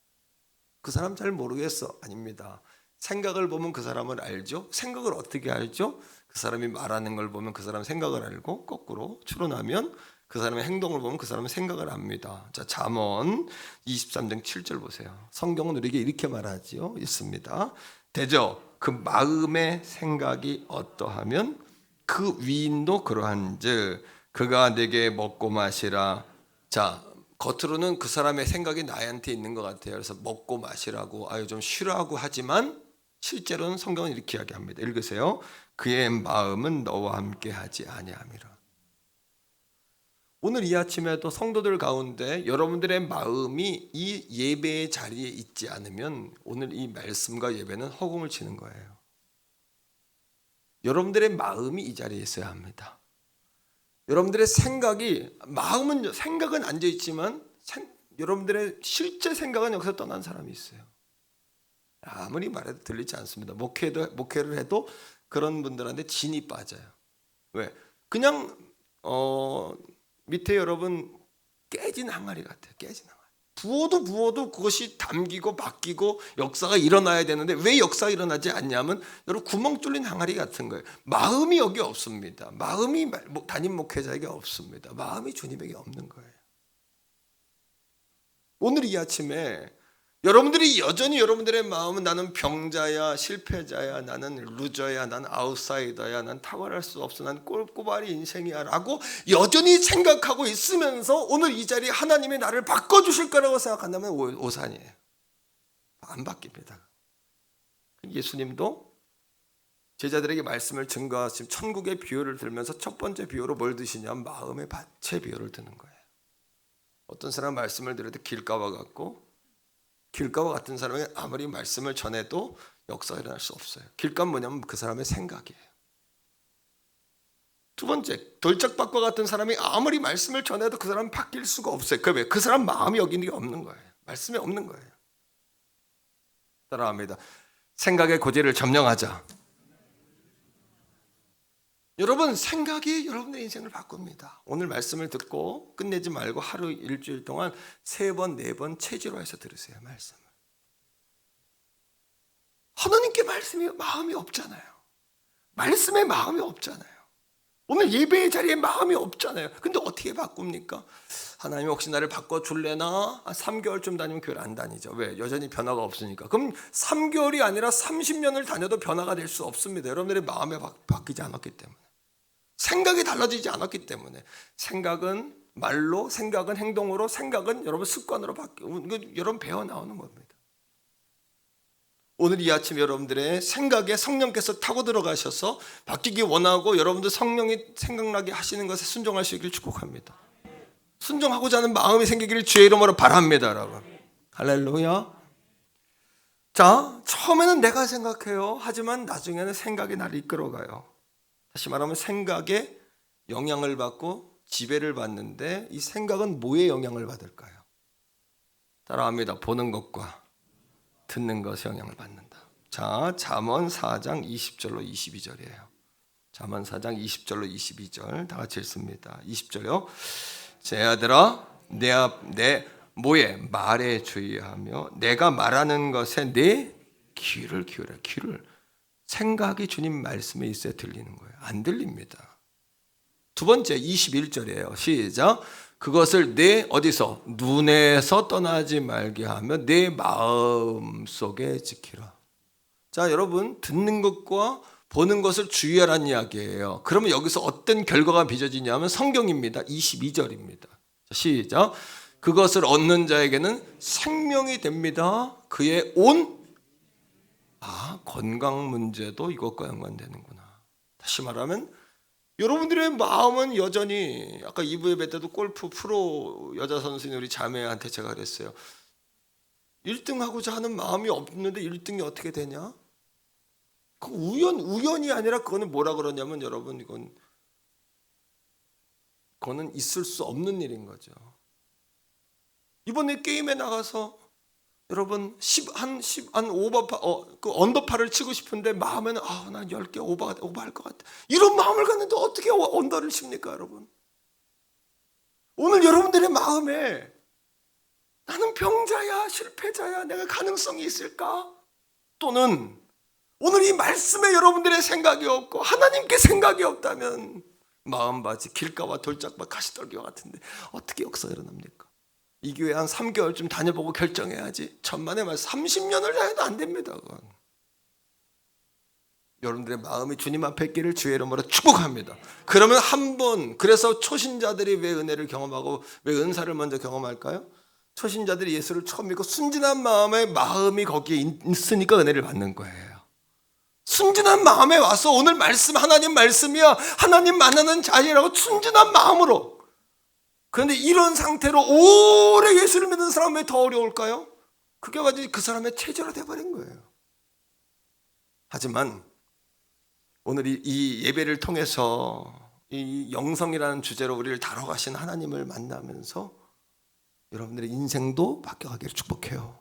그 사람 잘 모르겠어. 아닙니다. 생각을 보면 그 사람을 알죠. 생각을 어떻게 알죠? 그 사람이 말하는 걸 보면 그 사람 생각을 알고 거꾸로 추론하면 그 사람의 행동을 보면 그 사람의 생각을 압니다. 자, 잠언 23장 7절 보세요. 성경은 우리에게 이렇게 말하지요. 있습니다. 되죠? 그 마음의 생각이 어떠하면 그 위인도 그러한즉 그가 내게 먹고 마시라. 자, 겉으로는 그 사람의 생각이 나한테 있는 것 같아요. 그래서 먹고 마시라고 좀 쉬라고 하지만 실제로는 성경은 이렇게 이야기합니다. 읽으세요. 그의 마음은 너와 함께 하지 아니함이라. 오늘 이 아침에도 성도들 가운데 여러분들의 마음이 이 예배의 자리에 있지 않으면 오늘 이 말씀과 예배는 허공을 치는 거예요. 여러분들의 마음이 이 자리에 있어야 합니다. 여러분들의 생각은 앉아있지만 여러분들의 실제 생각은 여기서 떠난 사람이 있어요. 아무리 말해도 들리지 않습니다. 목회를 해도 그런 분들한테 진이 빠져요. 왜? 그냥 밑에 여러분 깨진 항아리 같아요. 깨진 항아리. 부어도 그것이 담기고 바뀌고 역사가 일어나야 되는데 왜 역사가 일어나지 않냐면 여러분 구멍 뚫린 항아리 같은 거예요. 마음이 여기 없습니다. 마음이 담임 목회자에게 없습니다. 마음이 주님에게 없는 거예요. 오늘 이 아침에 여러분들이 여전히 여러분들의 마음은 나는 병자야, 실패자야, 나는 루저야, 나는 아웃사이더야, 난 탁월할 수 없어, 난 꼴꼬바리 인생이야 라고 여전히 생각하고 있으면서 오늘 이 자리에 하나님이 나를 바꿔주실 거라고 생각한다면 오산이에요. 안 바뀝니다. 예수님도 제자들에게 말씀을 증거하신 천국의 비유를 들면서 첫 번째 비유로 뭘 드시냐면 마음의 밭의 비유를 드는 거예요. 어떤 사람 말씀을 들어도 길가와 같은 사람이 아무리 말씀을 전해도 역사가 일어날 수 없어요. 길가는 뭐냐면 그 사람의 생각이에요. 두 번째, 돌짝밭과 같은 사람이 아무리 말씀을 전해도 그 사람은 바뀔 수가 없어요. 왜? 그 사람 마음이 여기 있는 게 없는 거예요. 말씀이 없는 거예요. 따라합니다. 생각의 고지를 점령하자. 여러분, 생각이 여러분의 인생을 바꿉니다. 오늘 말씀을 듣고 끝내지 말고 하루 일주일 동안 3번, 4번 체지로해서 들으세요. 말씀을. 하나님께 마음이 없잖아요. 말씀에 마음이 없잖아요. 오늘 예배의 자리에 마음이 없잖아요. 근데 어떻게 바꿉니까? 하나님 혹시 나를 바꿔줄래나? 3개월쯤 다니면 교회를 안 다니죠. 왜? 여전히 변화가 없으니까. 그럼 3개월이 아니라 30년을 다녀도 변화가 될 수 없습니다. 여러분들의 마음이 바뀌지 않았기 때문에. 생각이 달라지지 않았기 때문에. 생각은 말로, 생각은 행동으로, 생각은 여러분 습관으로 바뀌고 여러분 배워 나오는 겁니다. 오늘 이 아침 여러분들의 생각에 성령께서 타고 들어가셔서 바뀌기 원하고 여러분들 성령이 생각나게 하시는 것에 순종할 수 있기를 축복합니다. 순종하고자 하는 마음이 생기기를 주의 이름으로 바랍니다, 여러분. 할렐루야. 자, 처음에는 내가 생각해요. 하지만 나중에는 생각이 나를 이끌어가요. 다시 말하면 생각에 영향을 받고 지배를 받는데 이 생각은 뭐에 영향을 받을까요? 따라합니다. 보는 것과 듣는 것에 영향을 받는다. 자, 잠언 4장 20절로 22절이에요. 잠언 4장 20절로 22절 다 같이 읽습니다. 20절요. 제 아들아, 내 뭐에 말에 주의하며 내가 말하는 것에 내 귀를 기울여. 귀를. 생각이 주님 말씀에 있어야 들리는 거예요. 안 들립니다. 두 번째 21절이에요. 시작. 그것을 내 어디서? 눈에서 떠나지 말게 하며 내 마음 속에 지키라. 자, 여러분, 듣는 것과 보는 것을 주의하라는 이야기예요. 그러면 여기서 어떤 결과가 빚어지냐면 성경입니다. 22절입니다. 시작. 그것을 얻는 자에게는 생명이 됩니다. 그의 건강 문제도 이것과 연관되는구나. 다시 말하면 여러분들의 마음은 여전히 아까 2부 예배 때도 골프 프로 여자 선수인 우리 자매한테 제가 그랬어요. 1등 하고자 하는 마음이 없는데 1등이 어떻게 되냐? 그 우연이 아니라 그거는 뭐라 그러냐면 여러분 그거는 있을 수 없는 일인 거죠. 이번에 게임에 나가서 여러분 한 오버파 그 언더파를 치고 싶은데 마음에는 난 10개 오버할 것 같아. 이런 마음을 갖는데 어떻게 언더를 칩니까, 여러분? 오늘 여러분들의 마음에 나는 병자야, 실패자야, 내가 가능성이 있을까? 또는 오늘 이 말씀에 여러분들의 생각이 없고 하나님께 생각이 없다면 마음밭이 길가와 돌짝밭 가시떨기와 같은데 어떻게 역사가 일어납니까? 이 교회 한 3개월쯤 다녀보고 결정해야지. 천만의 말 30년을 다녀도 안 됩니다. 그건. 여러분들의 마음이 주님 앞에 있기를 주의 이름으로 축복합니다. 그러면 그래서 초신자들이 왜 은혜를 경험하고 왜 은사를 먼저 경험할까요? 초신자들이 예수를 처음 믿고 순진한 마음이 거기에 있으니까 은혜를 받는 거예요. 순진한 마음에 와서 오늘 말씀 하나님 말씀이야, 하나님 만나는 자리라고 순진한 마음으로. 그런데 이런 상태로 오래 예수를 믿는 사람은 왜 더 어려울까요? 그게 완전히 그 사람의 체제로 돼버린 거예요. 하지만 오늘 이 예배를 통해서 이 영성이라는 주제로 우리를 다뤄가신 하나님을 만나면서 여러분들의 인생도 바뀌어가기를 축복해요.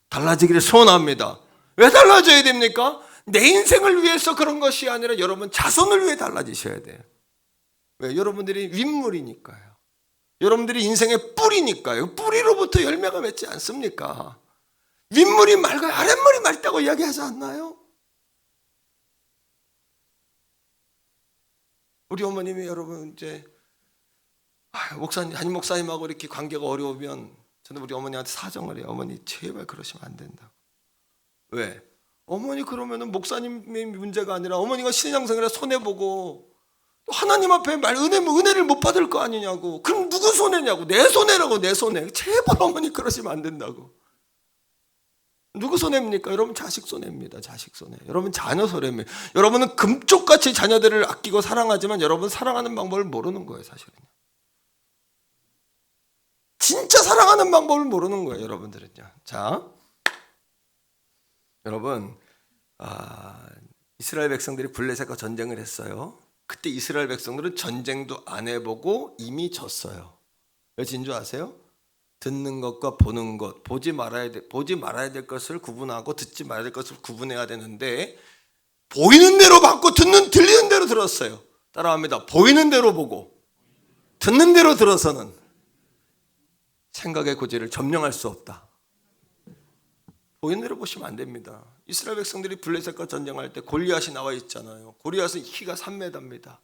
달라지기를 소원합니다. 왜 달라져야 됩니까? 내 인생을 위해서 그런 것이 아니라 여러분 자손을 위해 달라지셔야 돼요. 왜? 여러분들이 윗물이니까요. 여러분들이 인생의 뿌리니까요. 뿌리로부터 열매가 맺지 않습니까? 윗물이 맑아야 아랫물이 맑다고 이야기하지 않나요? 우리 어머님이 여러분 이제 한임 목사님하고 이렇게 관계가 어려우면 저는 우리 어머니한테 사정을 해요. 어머니 제발 그러시면 안 된다고. 왜? 어머니 그러면은 목사님의 문제가 아니라 어머니가 신앙생활에 손해보고 하나님 앞에 은혜를 못 받을 거 아니냐고. 그럼 누구 손해냐고. 내 손해라고. 내 손해. 제발 어머니 그러시면 안 된다고. 누구 손해입니까? 여러분 자식 손해입니다. 자식 손해. 여러분 자녀 손해입니다. 여러분은 금쪽같이 자녀들을 아끼고 사랑하지만 여러분 사랑하는 방법을 모르는 거예요. 사실은요. 진짜 사랑하는 방법을 모르는 거예요. 여러분들은요. 자, 여러분 이스라엘 백성들이 블레셋과 전쟁을 했어요. 그때 이스라엘 백성들은 전쟁도 안 해보고 이미 졌어요. 왜 진 줄 아세요? 듣는 것과 보는 것, 보지 말아야 될 것을 구분하고 듣지 말아야 될 것을 구분해야 되는데 보이는 대로 받고 들리는 대로 들었어요. 따라합니다. 보이는 대로 보고 듣는 대로 들어서는 생각의 고지를 점령할 수 없다. 보이는 대로 보시면 안 됩니다. 이스라엘 백성들이 블레셋과 전쟁할 때 골리앗이 나와 있잖아요. 골리앗은 키가 3m입니다.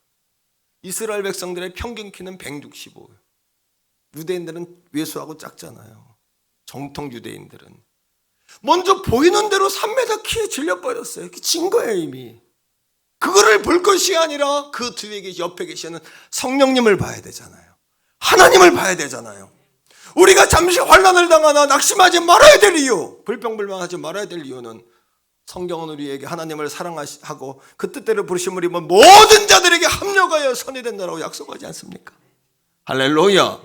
이스라엘 백성들의 평균 키는 165예요. 유대인들은 왜소하고 작잖아요. 정통 유대인들은 먼저 보이는 대로 3m 키에 질려버렸어요. 진 거예요 이미. 그거를 볼 것이 아니라 그 뒤에 옆에 계시는 성령님을 봐야 되잖아요. 하나님을 봐야 되잖아요. 우리가 잠시 환난을 당하나 낙심하지 말아야 될 이유, 불평불만하지 말아야 될 이유는 성경은 우리에게 하나님을 사랑하고 그 뜻대로 부르심을 입은 모든 자들에게 합력하여 선이 된다라고 약속하지 않습니까? 할렐루야.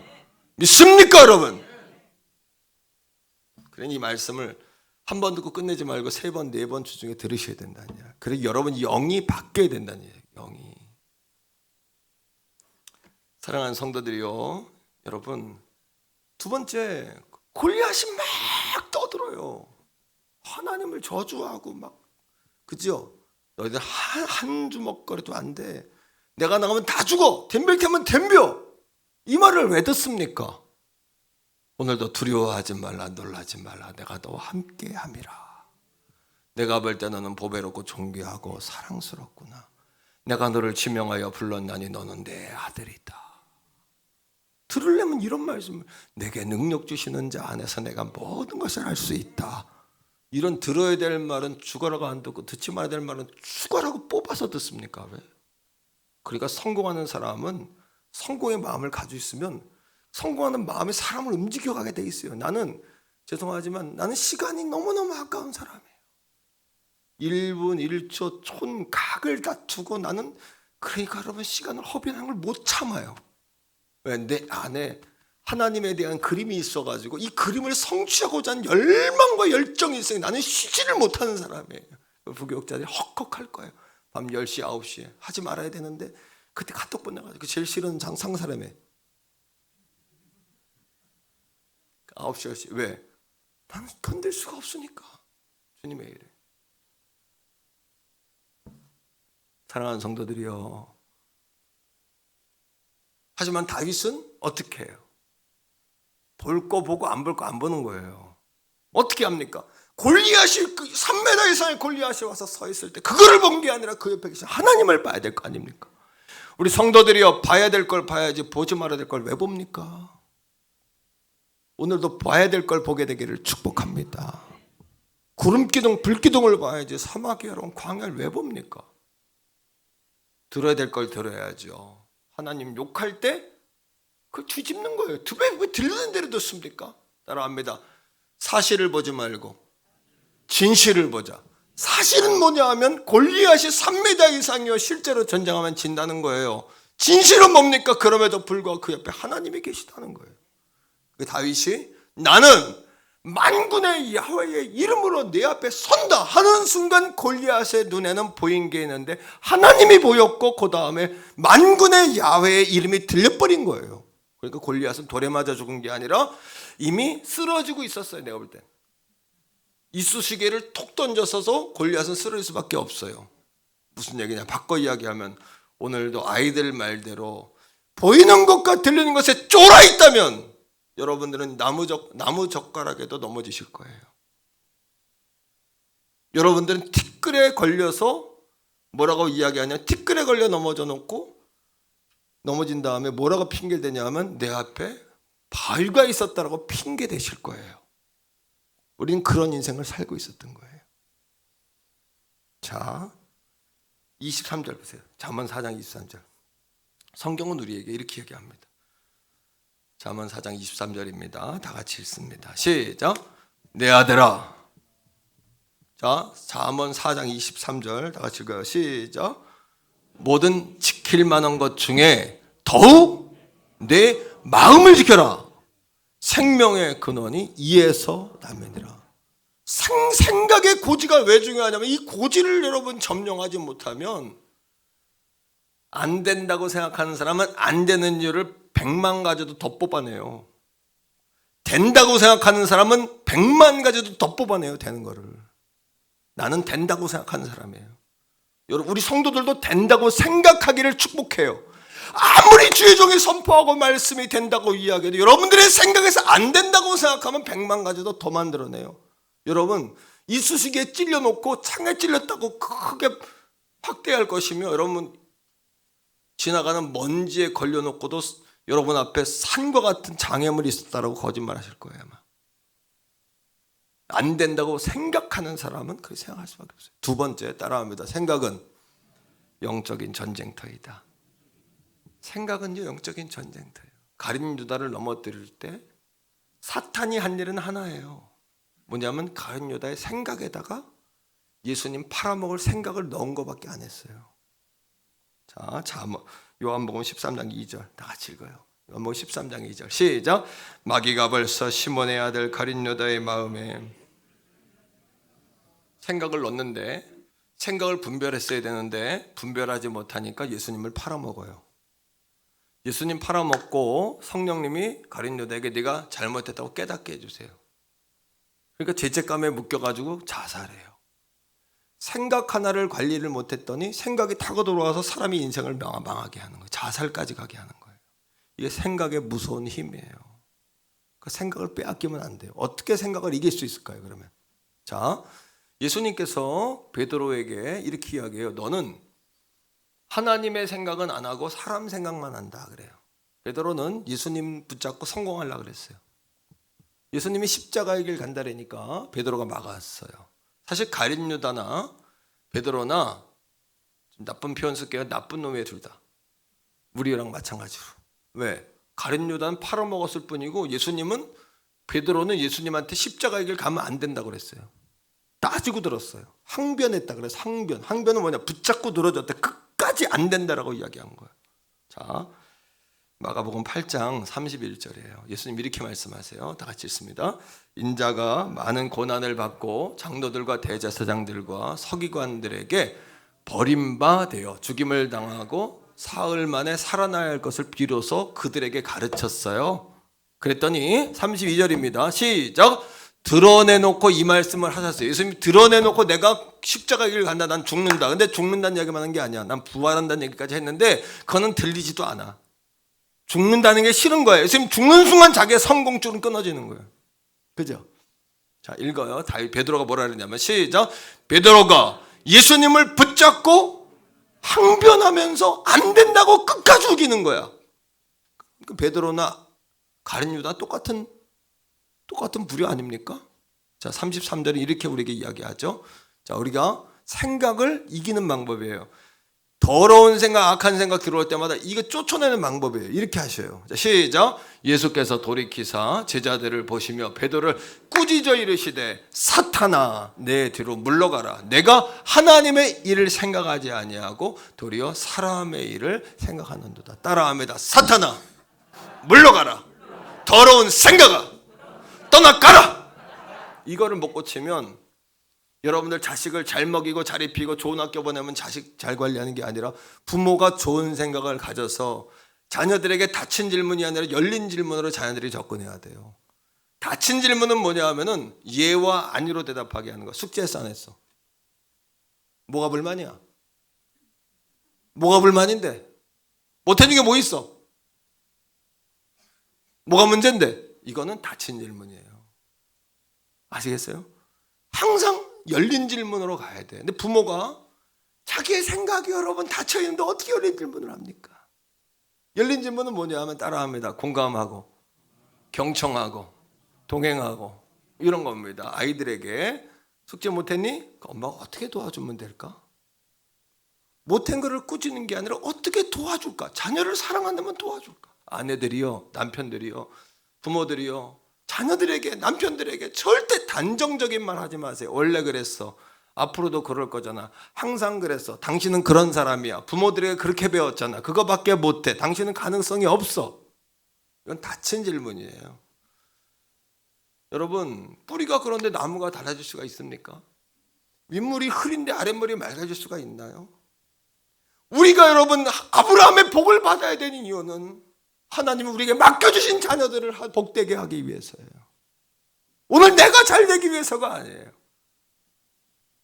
믿습니까 여러분? 그러니 이 말씀을 한 번 듣고 끝내지 말고 3번, 4번 주중에 들으셔야 된다는 이야기. 그리고 여러분 영이 바뀌어야 된다는 이야기. 영이. 사랑하는 성도들이요, 여러분, 두 번째, 골리앗이 막 떠들어요. 하나님을 저주하고 막, 그죠? 너희들 한 주먹거리도 안 돼. 내가 나가면 다 죽어. 덤빌 테면 덤벼. 이 말을 왜 듣습니까? 오늘도 두려워하지 말라, 놀라지 말라. 내가 너와 함께 함이라. 내가 볼 때 너는 보배롭고 존귀하고 사랑스럽구나. 내가 너를 지명하여 불렀나니 너는 내 아들이다. 들으려면 이런 말씀을, 내게 능력 주시는 자 안에서 내가 모든 것을 할 수 있다. 이런 들어야 될 말은 죽어라고 안 듣고 듣지 말아야 될 말은 죽어라고 뽑아서 듣습니까? 왜? 그러니까 성공하는 사람은 성공의 마음을 가지고 있으면 성공하는 마음이 사람을 움직여가게 돼 있어요. 나는 죄송하지만 나는 시간이 너무너무 아까운 사람이에요. 1분 1초 촌각을 다투고 나는, 그러니까 여러분, 시간을 허비하는 걸 못 참아요. 왜? 내 안에 하나님에 대한 그림이 있어가지고 이 그림을 성취하고자 하는 열망과 열정이 있어요. 나는 쉬지를 못하는 사람이에요. 부교육자들이 헉헉할 거예요. 밤 10시 9시에 하지 말아야 되는데 그때 카톡 보내가지고 제일 싫은 상사람에 9시 10시. 왜? 나는 건들 수가 없으니까. 주님의 일에. 사랑하는 성도들이요, 하지만 다윗은 어떻게 해요? 볼 거 보고 안 볼 거 안 보는 거예요. 어떻게 합니까? 골리앗이 3m 이상의 골리앗이 와서 서 있을 때 그거를 본 게 아니라 그 옆에 계신 하나님을 봐야 될 거 아닙니까? 우리 성도들이요, 봐야 될 걸 봐야지 보지 말아야 될 걸 왜 봅니까? 오늘도 봐야 될 걸 보게 되기를 축복합니다. 구름기둥, 불기둥을 봐야지 사막이 여러분 광야를 왜 봅니까? 들어야 될 걸 들어야죠. 하나님 욕할 때 그걸 뒤집는 거예요. 왜 들리는 대로 듣습니까? 따라합니다. 사실을 보지 말고 진실을 보자. 사실은 뭐냐 하면 골리앗이 3m 이상이요 실제로 전쟁하면 진다는 거예요. 진실은 뭡니까? 그럼에도 불구하고 그 옆에 하나님이 계시다는 거예요. 그 다윗이 나는 만군의 야훼의 이름으로 내 앞에 선다 하는 순간 골리앗의 눈에는 보인 게 있는데 하나님이 보였고 그 다음에 만군의 야훼의 이름이 들려버린 거예요. 그러니까 골리앗은 돌에 맞아 죽은 게 아니라 이미 쓰러지고 있었어요. 내가 볼 때 이쑤시개를 톡 던져서서 골리앗은 쓰러질 수밖에 없어요. 무슨 얘기냐, 바꿔 이야기하면 오늘도 아이들 말대로 보이는 것과 들리는 것에 쫄아 있다면 여러분들은 나무 젓가락에도 넘어지실 거예요. 여러분들은 티끌에 걸려서 뭐라고 이야기하냐, 티끌에 걸려 넘어져 놓고 넘어진 다음에 뭐라고 핑계를 대냐 하면 내 앞에 바위가 있었다라고 핑계 대실 거예요. 우리는 그런 인생을 살고 있었던 거예요. 자, 23절 보세요. 잠언 4장 23절. 성경은 우리에게 이렇게 얘기합니다. 잠언 4장 23절입니다. 다 같이 읽습니다. 시작. 내 아들아. 자, 잠언 4장 23절 다 같이 읽어요. 시작. 모든 지킬 만한 것 중에 더욱 내 마음을 지켜라. 생명의 근원이 이에서 나면이라. 생각의 고지가 왜 중요하냐면 이 고지를 여러분 점령하지 못하면 안 된다고 생각하는 사람은 안 되는 이유를 100만 가지도 더 뽑아내요. 된다고 생각하는 사람은 100만 가지도 더 뽑아내요. 되는 거를. 나는 된다고 생각하는 사람이에요. 여러분, 우리 성도들도 된다고 생각하기를 축복해요. 아무리 주의 종이 선포하고 말씀이 된다고 이야기해도 여러분들의 생각에서 안 된다고 생각하면 100만 가지도 더 만들어내요. 여러분, 이쑤시개에 찔려놓고 창에 찔렸다고 크게 확대할 것이며, 여러분 지나가는 먼지에 걸려놓고도 여러분 앞에 산과 같은 장애물이 있었다라고 거짓말하실 거예요. 아마 안 된다고 생각하는 사람은 그렇게 생각할 수밖에 없어요. 두 번째, 따라합니다. 생각은 영적인 전쟁터이다. 생각은요, 영적인 전쟁터예요. 가룟 유다를 넘어뜨릴 때 사탄이 한 일은 하나예요. 뭐냐면 가룟 유다의 생각에다가 예수님 팔아먹을 생각을 넣은 것밖에 안 했어요. 자, 요한복음 13장 2절 다 같이 읽어요. 요한복음 13장 2절 시작. 마귀가 벌써 시몬의 아들 가룟 유다의 마음에 생각을 넣는데, 생각을 분별했어야 되는데 분별하지 못하니까 예수님을 팔아먹어요. 예수님 팔아먹고 성령님이 가룟 유다에게 네가 잘못했다고 깨닫게 해주세요. 그러니까 죄책감에 묶여가지고 자살해요. 생각 하나를 관리를 못했더니 생각이 타고 들어와서 사람이 인생을 망하게 하는 거예요. 자살까지 가게 하는 거예요. 이게 생각의 무서운 힘이에요. 그 생각을 빼앗기면 안 돼요. 어떻게 생각을 이길 수 있을까요? 그러면 자, 예수님께서 베드로에게 이렇게 이야기해요. 너는 하나님의 생각은 안 하고 사람 생각만 한다 그래요. 베드로는 예수님 붙잡고 성공하려고 그랬어요. 예수님이 십자가의 길 간다라니까 베드로가 막았어요. 사실 가룟 유다나 베드로나 좀 나쁜 표현 쓸게요. 나쁜 놈이에요, 둘 다. 우리랑 마찬가지로. 왜? 가룟 유다는 팔아먹었을 뿐이고 예수님은, 베드로는 예수님한테 십자가의 길 가면 안 된다고 그랬어요. 따지고 들었어요. 항변했다 그래서 항변. 항변은 뭐냐? 붙잡고 늘어졌대. 끝까지 안 된다라고 이야기한 거예요. 자, 마가복음 8장 31절이에요. 예수님 이렇게 말씀하세요. 다 같이 읽습니다. 인자가 많은 고난을 받고 장로들과 대제사장들과 서기관들에게 버림받아 죽임을 당하고 사흘 만에 살아나야 할 것을 비로소 그들에게 가르쳤어요. 그랬더니 32절입니다. 시작. 드러내놓고 이 말씀을 하셨어요. 예수님이 드러내놓고 내가 십자가 길 간다, 난 죽는다. 근데 죽는다는 얘기만 한 게 아니야. 난 부활한다는 얘기까지 했는데 그거는 들리지도 않아. 죽는다는 게 싫은 거예요. 예수님 죽는 순간 자기의 성공줄은 끊어지는 거예요. 그죠? 자, 읽어요. 베드로가 뭐라 그러냐면 시작. 베드로가 예수님을 붙잡고 항변하면서 안 된다고 끝까지 우기는 거야. 베드로나 가룟 유다 똑같은 부류 아닙니까? 자, 33절은 이렇게 우리에게 이야기하죠. 자, 우리가 생각을 이기는 방법이에요. 더러운 생각, 악한 생각 들어올 때마다 이거 쫓아내는 방법이에요. 이렇게 하셔요. 자, 시작. 예수께서 돌이키사 제자들을 보시며 베드로를 꾸짖어 이르시되 사탄아 내 뒤로 물러가라. 내가 하나님의 일을 생각하지 아니하고 도리어 사람의 일을 생각하는도다. 따라합니다. 사탄아 물러가라. 더러운 생각아 떠나가라. 이거를 못 고치면 여러분들 자식을 잘 먹이고 잘 입히고 좋은 학교 보내면 자식 잘 관리하는 게 아니라 부모가 좋은 생각을 가져서 자녀들에게 닫힌 질문이 아니라 열린 질문으로 자녀들이 접근해야 돼요. 닫힌 질문은 뭐냐 하면은 예와 아니로 대답하게 하는 거. 숙제했어 안 했어? 뭐가 불만이야? 뭐가 불만인데? 못해준 게 뭐 있어? 뭐가 문제인데? 이거는 닫힌 질문이에요. 아시겠어요? 항상 열린 질문으로 가야 돼. 근데 부모가 자기의 생각이 여러분 닫혀 있는데 어떻게 열린 질문을 합니까? 열린 질문은 뭐냐 하면 따라합니다. 공감하고 경청하고 동행하고 이런 겁니다. 아이들에게 숙제 못했니? 엄마가 어떻게 도와주면 될까? 못한 거를 꾸짖는 게 아니라 어떻게 도와줄까? 자녀를 사랑한다면 도와줄까? 아내들이요, 남편들이요, 부모들이요, 자녀들에게, 남편들에게 절대 단정적인 말 하지 마세요. 원래 그랬어. 앞으로도 그럴 거잖아. 항상 그랬어. 당신은 그런 사람이야. 부모들에게 그렇게 배웠잖아. 그거밖에 못해. 당신은 가능성이 없어. 이건 닫힌 질문이에요. 여러분, 뿌리가 그런데 나무가 달라질 수가 있습니까? 윗물이 흐린데 아랫물이 맑아질 수가 있나요? 우리가 여러분 아브라함의 복을 받아야 되는 이유는 하나님은 우리에게 맡겨주신 자녀들을 복되게 하기 위해서예요. 오늘 내가 잘 되기 위해서가 아니에요.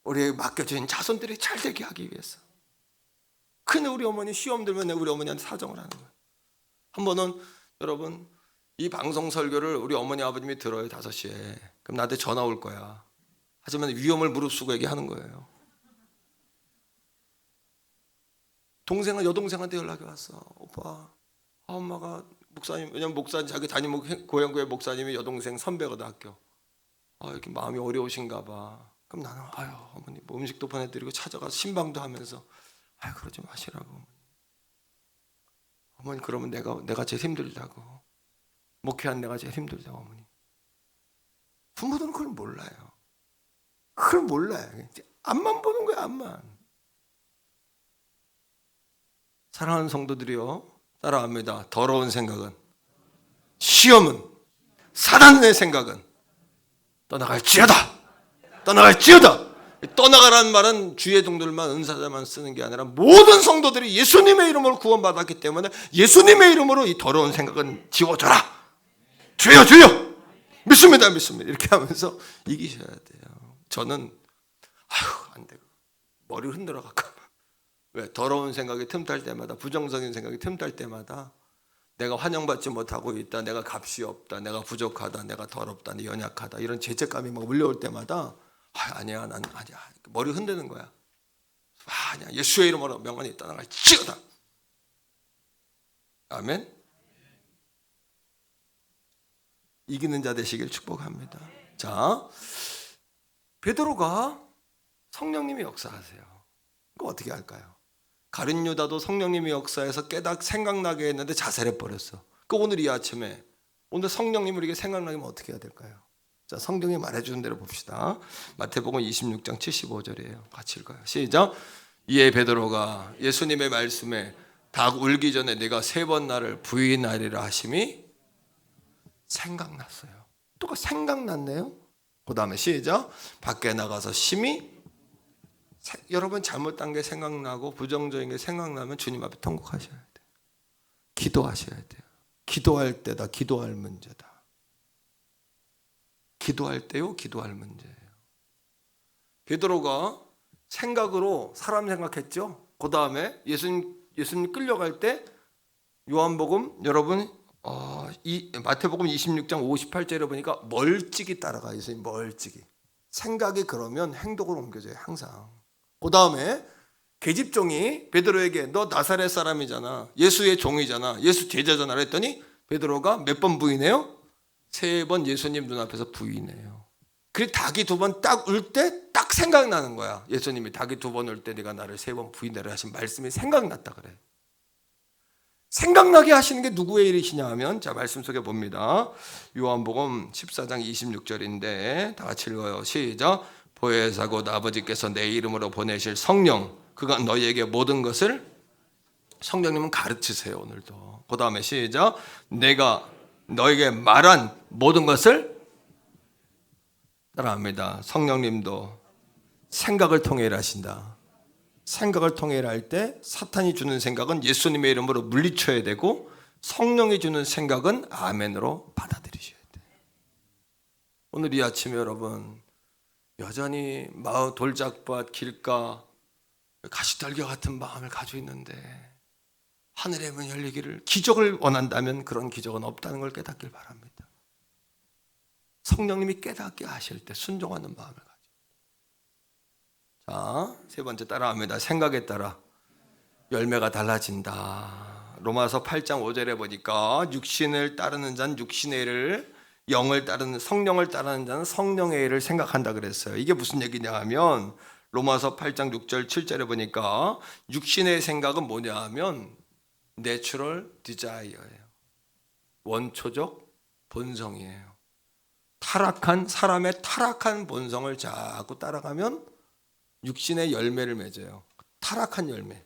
우리에게 맡겨주신 자손들이 잘 되게 하기 위해서. 근데 우리 어머니 시험 들면 내가 우리 어머니한테 사정을 하는 거예요. 한 번은 여러분 이 방송 설교를 우리 어머니 아버님이 들어요. 5시에. 그럼 나한테 전화 올 거야. 하지만 위험을 무릅쓰고 얘기하는 거예요. 여동생한테 연락이 왔어. 오빠, 엄마가 목사님, 왜냐면 목사님 자기 담임 고향교회 목사님이 여동생 선배거든 학교. 이렇게 마음이 어려우신가 봐. 그럼 나는 어머니 뭐 음식도 보내드리고 찾아가서 신방도 하면서 그러지 마시라고. 어머니 그러면 내가 제일 힘들다고. 목회한 내가 제일 힘들다고 어머니. 부모들은 그걸 몰라요. 그걸 몰라요. 앞만 보는 거야, 앞만. 사랑하는 성도들이요, 따라합니다. 더러운 생각은, 시험은, 사단의 생각은 떠나갈지어다. 떠나가라는 말은 주의 종들만, 은사자만 쓰는 게 아니라 모든 성도들이 예수님의 이름으로 구원받았기 때문에 예수님의 이름으로 이 더러운 생각은 지워져라. 주여 믿습니다. 이렇게 하면서 이기셔야 돼요. 저는 안 되고 머리를 흔들어 갖고, 왜? 더러운 생각이 틈탈 때마다, 부정적인 생각이 틈탈 때마다 내가 환영받지 못하고 있다, 내가 값이 없다, 내가 부족하다, 내가 더럽다, 내가 연약하다, 이런 죄책감이 막 물려올 때마다 아니야, 난 아니야. 머리 흔드는 거야. 아니야, 예수의 이름으로 명언이 떠나갈지어다. 아멘. 이기는 자 되시길 축복합니다. 자, 베드로가 성령님이 역사하세요. 그거 어떻게 할까요? 가룟 유다도 성령님이 역사해서 생각나게 했는데 자살해 버렸어. 그 오늘 이 아침에 오늘 성령님 우리에게 생각나게 하면 어떻게 해야 될까요? 자, 성경이 말해주는 대로 봅시다. 마태복음 26장 75절이에요. 같이 읽어요. 시작. 이에 베드로가 예수님의 말씀에 닭 울기 전에 네가 3번 나를 부인하리라 하심이 생각났어요. 또 생각났네요. 그 다음에 시작. 밖에 나가서 심히, 여러분 잘못한 게 생각나고 부정적인 게 생각나면 주님 앞에 통곡하셔야 돼요. 기도하셔야 돼요. 기도할 때다. 기도할 문제다. 기도할 때요, 기도할 문제예요. 베드로가 생각으로 사람 생각했죠. 그 다음에 예수님 끌려갈 때 요한복음, 여러분 마태복음 26장 58절에 보니까 멀찍이 따라가요. 예수님 멀찍이. 생각이 그러면 행동으로 옮겨져요. 항상. 그 다음에 계집종이 베드로에게 너 나사렛 사람이잖아, 예수의 종이잖아, 예수 제자잖아 그랬더니 베드로가 몇 번 부인해요? 3번 예수님 눈앞에서 부인해요. 그리고 닭이 2번 딱 울 때 딱 생각나는 거야. 예수님이 닭이 2번 울 때 네가 나를 3번 부인하라 하신 말씀이 생각났다 그래. 생각나게 하시는 게 누구의 일이시냐 하면, 자, 말씀 속에 봅니다. 요한복음 14장 26절인데 다 같이 읽어요. 시작. 보혜사 곧 아버지께서 내 이름으로 보내실 성령, 그가 너희에게 모든 것을, 성령님은 가르치세요 오늘도. 그 다음에 시작. 내가 너에게 말한 모든 것을, 따라합니다. 성령님도 생각을 통해 일하신다. 생각을 통해 일할 때 사탄이 주는 생각은 예수님의 이름으로 물리쳐야 되고, 성령이 주는 생각은 아멘으로 받아들이셔야 돼요. 오늘 이 아침에 여러분 여전히 돌짝밭 길가 가시떨겨 같은 마음을 가지고 있는데 하늘의 문 열리기를, 기적을 원한다면 그런 기적은 없다는 걸 깨닫길 바랍니다. 성령님이 깨닫게 하실 때 순종하는 마음을 가지고. 자, 3번째 따라합니다. 생각에 따라 열매가 달라진다. 로마서 8장 5절에 보니까 육신을 따르는 자는 육신의 일을, 영을 따르는, 성령을 따르는 자는 성령의 일을 생각한다 그랬어요. 이게 무슨 얘기냐 하면 로마서 8장 6절 7절에 보니까 육신의 생각은 뭐냐 하면 내추럴 디자이어예요. 원초적 본성이에요. 사람의 타락한 본성을 자꾸 따라가면 육신의 열매를 맺어요. 타락한 열매,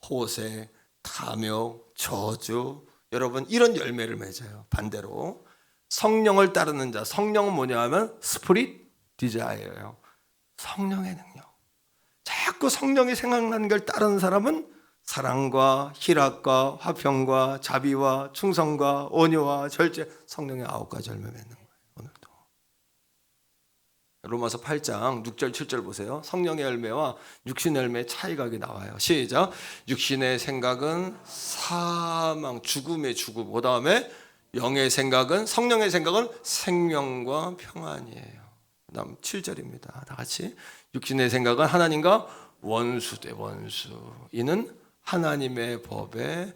호세, 탐욕, 저주, 여러분 이런 열매를 맺어요. 반대로 성령을 따르는 자, 성령은 뭐냐 하면 스피릿 디자이어예요. 성령의 능력. 자꾸 성령이 생각나는 걸 따르는 사람은 사랑과 희락과 화평과 자비와 충성과 온유와 절제, 성령의 9가지 열매 맺는 거예요. 오늘도 로마서 8장 6절 7절 보세요. 성령의 열매와 육신의 열매의 차이가 여기 나와요. 시작. 육신의 생각은 사망, 죽음의 죽음. 그 다음에 영의 생각은, 성령의 생각은 생명과 평안이에요. 그 다음 7절입니다. 다 같이. 육신의 생각은 하나님과 원수대 원수. 이는 하나님의 법에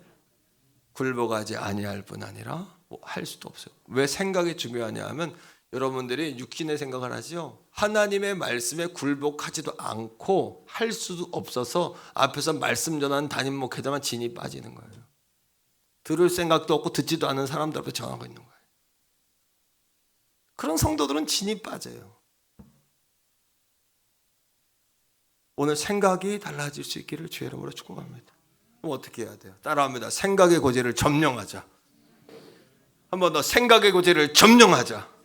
굴복하지 아니할 뿐 아니라 할 수도 없어요. 왜 생각이 중요하냐 하면 여러분들이 육신의 생각을 하죠. 하나님의 말씀에 굴복하지도 않고 할 수도 없어서 앞에서 말씀 전하는 담임 목회자만 진이 빠지는 거예요. 들을 생각도 없고 듣지도 않는 사람들 앞에 전하고 있는 거예요. 그런 성도들은 진이 빠져요. 오늘 생각이 달라질 수 있기를 주의 이름으로 축복합니다. 그럼 어떻게 해야 돼요? 따라합니다. 생각의 고지를 점령하자. 한 번 더, 생각의 고지를 점령하자.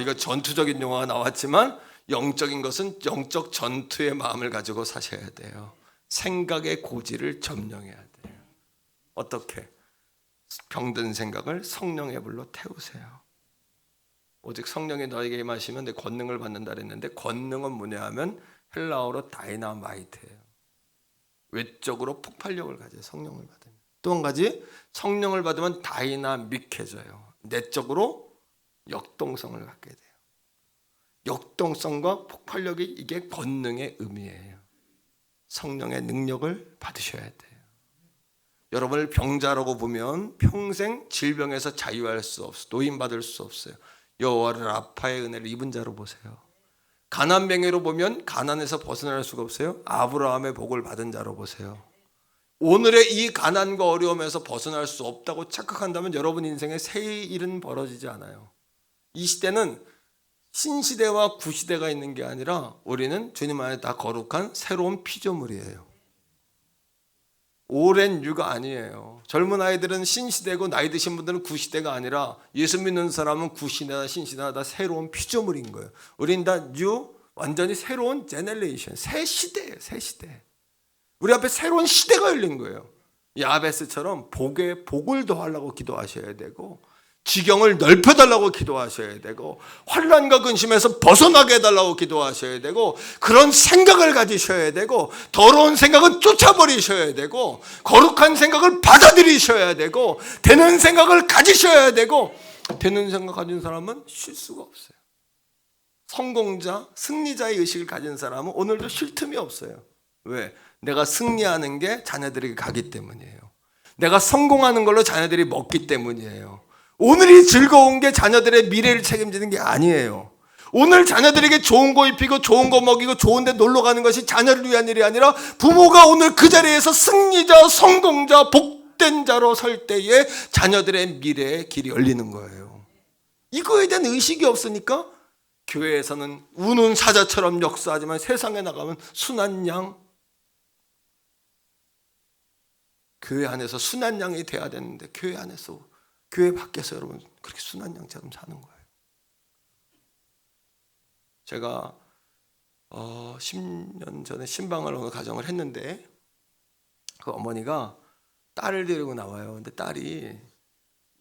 이거 전투적인 용어가 나왔지만 영적인 것은 영적 전투의 마음을 가지고 사셔야 돼요. 생각의 고지를 점령해야 돼요. 어떻게? 병든 생각을 성령의 불로 태우세요. 오직 성령이 너에게 임하시면 내 권능을 받는다 그랬는데, 권능은 뭐냐 하면 헬라어로 다이나마이트예요. 외적으로 폭발력을 가져요. 성령을 받으면. 또 한 가지, 성령을 받으면 다이나믹해져요. 내적으로 역동성을 갖게 돼요. 역동성과 폭발력이, 이게 권능의 의미예요. 성령의 능력을 받으셔야 돼요. 여러분을 병자라고 보면 평생 질병에서 자유할 수 없어요. 노인받을 수 없어요. 여호와를 라파의 은혜를 입은 자로 보세요. 가난뱅이로 보면 가난에서 벗어날 수가 없어요. 아브라함의 복을 받은 자로 보세요. 오늘의 이 가난과 어려움에서 벗어날 수 없다고 착각한다면 여러분 인생에 새 일은 벌어지지 않아요. 이 시대는 신시대와 구시대가 있는 게 아니라 우리는 주님 안에 다 거룩한 새로운 피조물이에요. 오랜 유가 아니에요. 젊은 아이들은 신시대고 나이 드신 분들은 구시대가 아니라 예수 믿는 사람은 구시대나 신시대나 다 새로운 피조물인 거예요. 우린 다 뉴, 완전히 새로운 제너레이션, 새 시대예요. 새 시대. 우리 앞에 새로운 시대가 열린 거예요. 야베스처럼 복에 복을 더하려고 기도하셔야 되고, 지경을 넓혀달라고 기도하셔야 되고, 환난과 근심에서 벗어나게 해달라고 기도하셔야 되고, 그런 생각을 가지셔야 되고, 더러운 생각은 쫓아버리셔야 되고, 거룩한 생각을 받아들이셔야 되고, 되는 생각을 가지셔야 되고, 되는 생각 가진 사람은 쉴 수가 없어요. 성공자, 승리자의 의식을 가진 사람은 오늘도 쉴 틈이 없어요. 왜? 내가 승리하는 게 자녀들에게 가기 때문이에요. 내가 성공하는 걸로 자녀들이 먹기 때문이에요. 오늘이 즐거운 게 자녀들의 미래를 책임지는 게 아니에요. 오늘 자녀들에게 좋은 거 입히고 좋은 거 먹이고 좋은 데 놀러 가는 것이 자녀를 위한 일이 아니라 부모가 오늘 그 자리에서 승리자, 성공자, 복된 자로 설 때에 자녀들의 미래의 길이 열리는 거예요. 이거에 대한 의식이 없으니까 교회에서는 우는 사자처럼 역사하지만 세상에 나가면 순한 양, 교회 안에서 순한 양이 돼야 되는데 교회 안에서, 교회 밖에서 여러분 그렇게 순한 양처럼 사는 거예요. 제가 10년 전에 신방을 어느 가정을 했는데 그 어머니가 딸을 데리고 나와요. 근데 딸이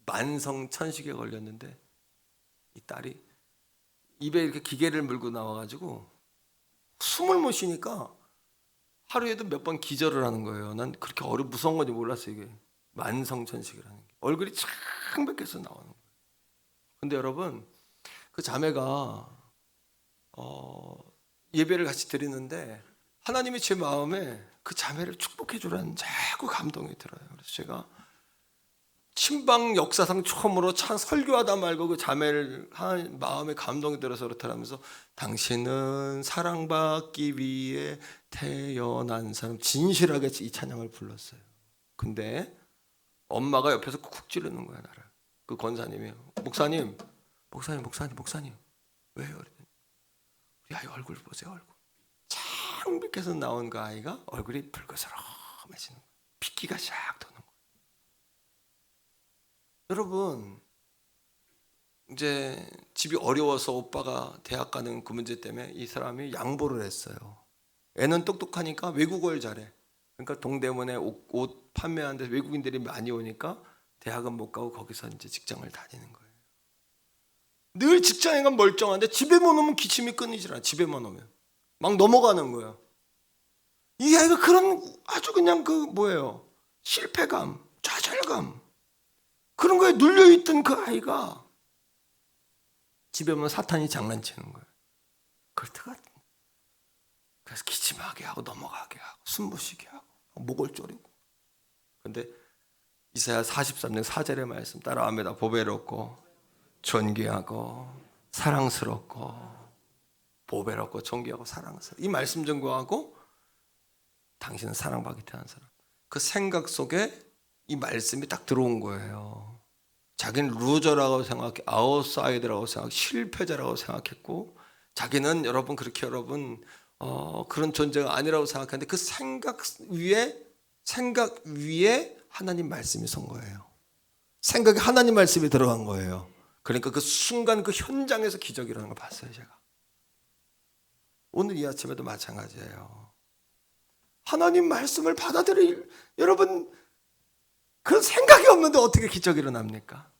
만성천식에 걸렸는데 이 딸이 입에 이렇게 기계를 물고 나와가지고 숨을 못 쉬니까 하루에도 몇 번 기절을 하는 거예요. 난 그렇게 무서운 건지 몰랐어요. 이게 만성천식이라는 게. 얼굴이 창백해서 나오는 거예요. 근데 여러분, 그 자매가 예배를 같이 드리는데 하나님이 제 마음에 그 자매를 축복해 주라는 자꾸 감동이 들어요. 그래서 제가 친방 역사상 처음으로 참 설교하다 말고 그 자매를 마음에 감동이 들어서 그렇다면서 당신은 사랑받기 위해 태어난 사람, 진실하게 이 찬양을 불렀어요. 근데 엄마가 옆에서 쿡 찌르는 거야, 나를. 그 권사님이 목사님 왜요? 우리 아이 얼굴 보세요. 얼굴 창백해서 나온 그 아이가 얼굴이 붉어서름해지는 거예요. 핏기가 싹 도는 거예요. 여러분, 이제 집이 어려워서 오빠가 대학 가는 그 문제 때문에 이 사람이 양보를 했어요. 애는 똑똑하니까 외국어를 잘해. 그러니까 동대문에 옷 판매하는 데 외국인들이 많이 오니까 대학은 못 가고 거기서 이제 직장을 다니는 거예요. 늘 직장에 가면 멀쩡한데 집에만 오면 기침이 끊이질 않아. 집에만 오면 막 넘어가는 거야. 이 아이가 그런 아주 그냥 실패감, 좌절감 그런 거에 눌려있던 그 아이가 집에 오면 사탄이 장난치는 거예요. 그렇다가 그래서 기침하게 하고 넘어가게 하고 숨 못 쉬게 하고 목을 조리고. 근데 이사야 43장 4절의 말씀 따라합니다. 보배롭고 존귀하고 사랑스럽고 보배롭고 존귀하고 사랑스럽고 이 말씀 전거하고 당신은 사랑받기 태어난 사람. 그 생각 속에 이 말씀이 딱 들어온 거예요. 자기는 루저라고 생각해, 아웃사이더라고 생각, 실패자라고 생각했고 자기는 그렇게 그런 존재가 아니라고 생각하는데 그 생각 위에 하나님 말씀이 선 거예요. 생각에 하나님 말씀이 들어간 거예요. 그러니까 그 순간 그 현장에서 기적이 일어나는 걸 봤어요. 제가 오늘 이 아침에도 마찬가지예요. 하나님 말씀을 여러분 그런 생각이 없는데 어떻게 기적이 일어납니까?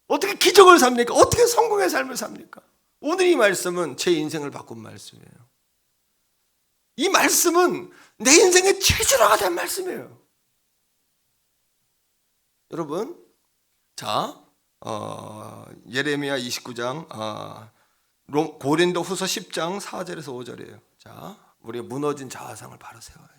어떻게 기적을 삽니까? 어떻게 성공의 삶을 삽니까? 오늘 이 말씀은 제 인생을 바꾼 말씀이에요. 이 말씀은 내 인생의 체질화가 된 말씀이에요. 여러분, 자, 예레미야 29장, 고린도 후서 10장 4절에서 5절이에요. 자, 우리가 무너진 자아상을 바로 세워야 돼.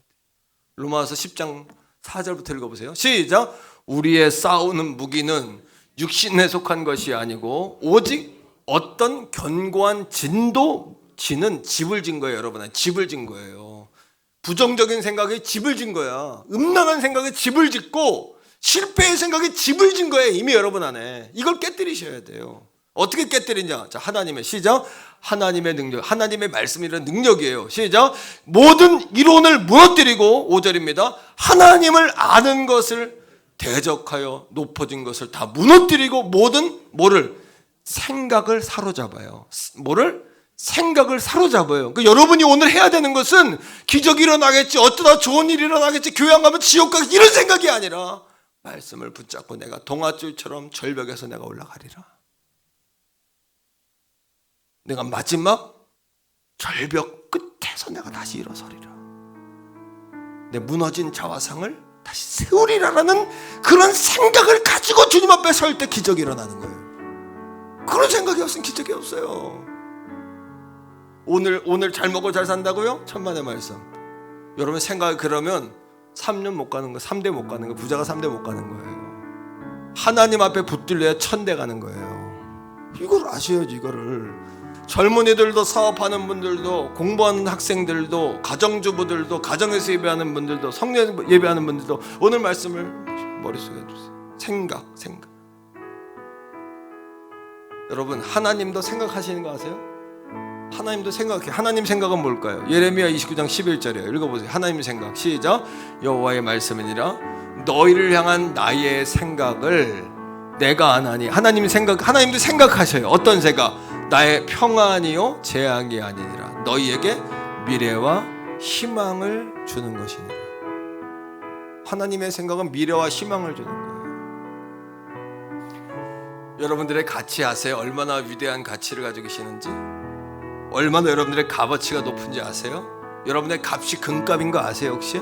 로마서 10장 4절부터 읽어보세요. 시작. 우리의 싸우는 무기는 육신에 속한 것이 아니고 오직 어떤 견고한 지는 집을 진 거예요. 여러분, 집을 진 거예요. 부정적인 생각에 집을 진 거야. 음란한 생각에 집을 짓고 실패의 생각에 집을 진 거예요. 이미 여러분 안에. 이걸 깨뜨리셔야 돼요. 어떻게 깨뜨리냐? 자, 시작. 하나님의 능력, 하나님의 말씀이라는 능력이에요. 시작. 모든 이론을 무너뜨리고 5절입니다. 하나님을 아는 것을 대적하여 높아진 것을 다 무너뜨리고 모든 생각을 사로잡아요. 생각을 사로잡아요. 그러니까 여러분이 오늘 해야 되는 것은 기적이 일어나겠지, 어쩌다 좋은 일이 일어나겠지, 교회 안 가면 지옥 가겠지 이런 생각이 아니라 말씀을 붙잡고 내가 동아줄처럼 절벽에서 내가 올라가리라. 내가 마지막 절벽 끝에서 내가 다시 일어서리라. 내 무너진 자화상을 다시 세우리라라는 그런 생각을 가지고 주님 앞에 설 때 기적이 일어나는 거예요. 그런 생각이 없으면 기적이 없어요. 오늘 잘 먹고 잘 산다고요? 천만의 말씀. 여러분 생각이 그러면 3년 못 가는 거, 3대 못 가는 거, 부자가 3대 못 가는 거예요. 하나님 앞에 붙들려야 1000대 가는 거예요. 이걸 아셔야지. 이거를 젊은이들도, 사업하는 분들도, 공부하는 학생들도, 가정주부들도, 가정에서 예배하는 분들도, 성령 예배하는 분들도 오늘 말씀을 머릿속에 두세요. 생각. 여러분 하나님도 생각하시는 거 아세요? 하나님도 생각해. 하나님 생각은 뭘까요? 예레미야 29장 11절이에요. 읽어보세요. 하나님 생각. 시작. 여호와의 말씀이니라 너희를 향한 나의 생각을 내가 아나니. 하나님도 생각하셔요. 어떤 생각? 나의 평안이요 재앙이 아니니라. 너희에게 미래와 희망을 주는 것이니라. 하나님의 생각은 미래와 희망을 주는 거예요. 여러분들의 가치 아세요? 얼마나 위대한 가치를 가지고 계시는지, 얼마나 여러분들의 값어치가 높은지 아세요? 여러분의 값이 금값인 거 아세요 혹시?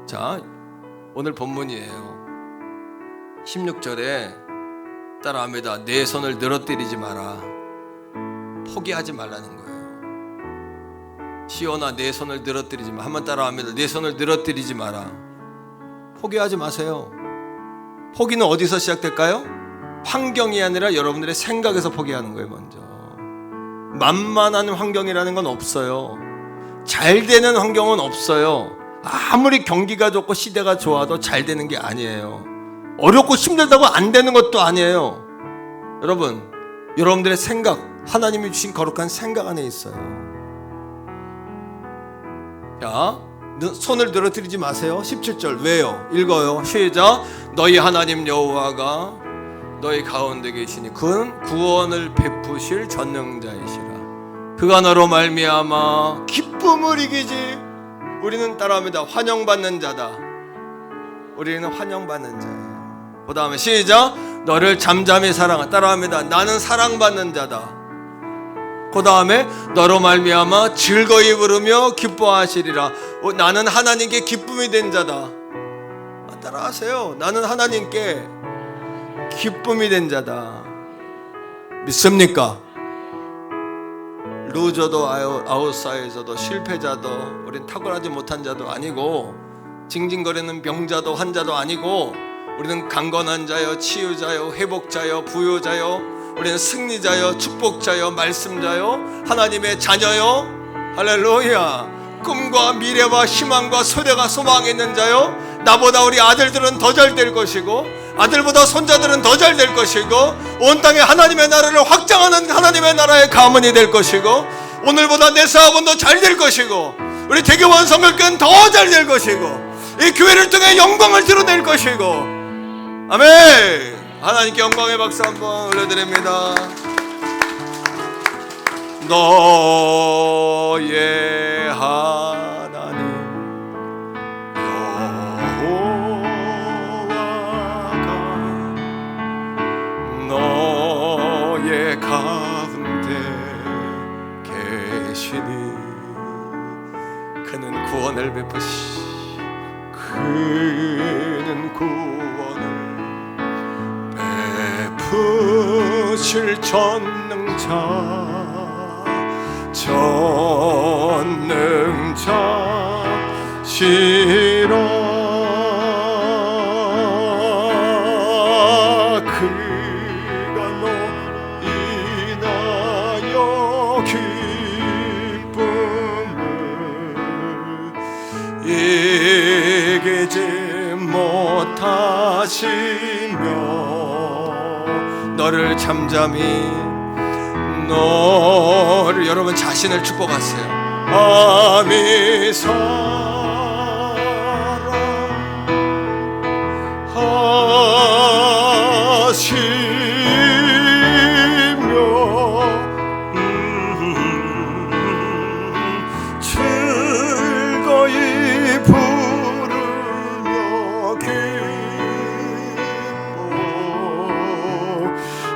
자, 오늘 본문이에요. 16절에 따라합니다. 내 손을 늘어뜨리지 마라. 포기하지 말라는 거예요. 시온아 내 손을 늘어뜨리지 마. 한번 따라합니다. 내 손을 늘어뜨리지 마라. 포기하지 마세요. 포기는 어디서 시작될까요? 환경이 아니라 여러분들의 생각에서 포기하는 거예요. 먼저 만만한 환경이라는 건 없어요. 잘 되는 환경은 없어요. 아무리 경기가 좋고 시대가 좋아도 잘 되는 게 아니에요. 어렵고 힘들다고 안 되는 것도 아니에요. 여러분들의 생각, 하나님이 주신 거룩한 생각 안에 있어요. 자, 손을 늘어뜨리지 마세요. 17절 왜요? 읽어요. 시작. 너희 하나님 여호와가 너희 가운데 계시니 그는 구원을 베푸실 전능자이시라. 그가 너로 말미암아 기쁨을 이기지. 우리는 따라합니다. 환영받는 자다. 우리는 환영받는 자예요. 그 다음에 시작. 너를 잠잠히 사랑하. 따라합니다. 나는 사랑받는 자다. 그 다음에 너로 말미암아 즐거이 부르며 기뻐하시리라. 나는 하나님께 기쁨이 된 자다. 따라하세요. 나는 하나님께 기쁨이 된 자다. 믿습니까? 루저도 아웃사이저도 실패자도 우린 탁월하지 못한 자도 아니고 징징거리는 병자도 환자도 아니고 우리는 강건한 자요, 치유자요, 회복자요, 부요자요, 우리는 승리자요, 축복자요, 말씀자요, 하나님의 자녀요. 할렐루야. 꿈과 미래와 희망과 소대가 소망이 있는 자요. 나보다 우리 아들들은 더 잘 될 것이고 아들보다 손자들은 더 잘 될 것이고 온 땅에 하나님의 나라를 확장하는 하나님의 나라의 가문이 될 것이고 오늘보다 내 사업은 더 잘 될 것이고 우리 대교원 성결교회는 더 잘 될 것이고 이 교회를 통해 영광을 드러낼 것이고. 아멘. 하나님께 영광의 박수 한번 올려드립니다. 너의 하나님 여호와가 너의 가운데 계시니 그는 구원을 그는 구원을 베푸실 전능자시라. 그가 너 인하여 기쁨을 이기지 못하시며 너를 잠잠히 너를 여러분 자신을 축복하세요. 아미 사랑하시며 즐거이 부르며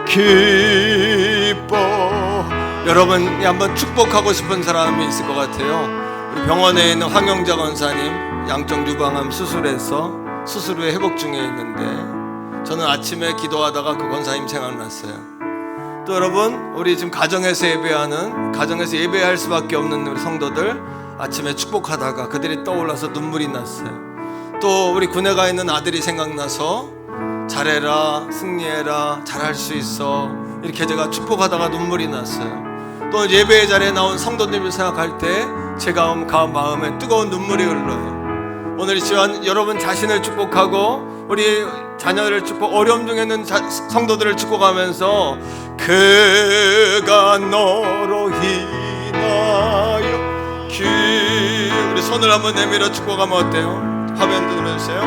기뻐. 여러분 한번 축복하고 싶은 사람이 있을 것 같아요. 우리 병원에 있는 황영자 권사님 양쪽 유방암 수술해서 수술 후에 회복 중에 있는데 저는 아침에 기도하다가 그 권사님 생각났어요. 또 여러분 우리 지금 가정에서 예배할 수밖에 없는 우리 성도들 아침에 축복하다가 그들이 떠올라서 눈물이 났어요. 또 우리 군에 가 있는 아들이 생각나서 잘해라, 승리해라, 잘할 수 있어 이렇게 제가 축복하다가 눈물이 났어요. 또 예배의 자리에 나온 성도님을 생각할 때 제가 마음에 뜨거운 눈물이 흘러요. 오늘 이 시간 여러분 자신을 축복하고 우리 자녀를 어려움 중에 있는 성도들을 축복하면서 그가 너로 인하여 우리 손을 한번 내밀어 축복하면 어때요? 화면 들어주세요.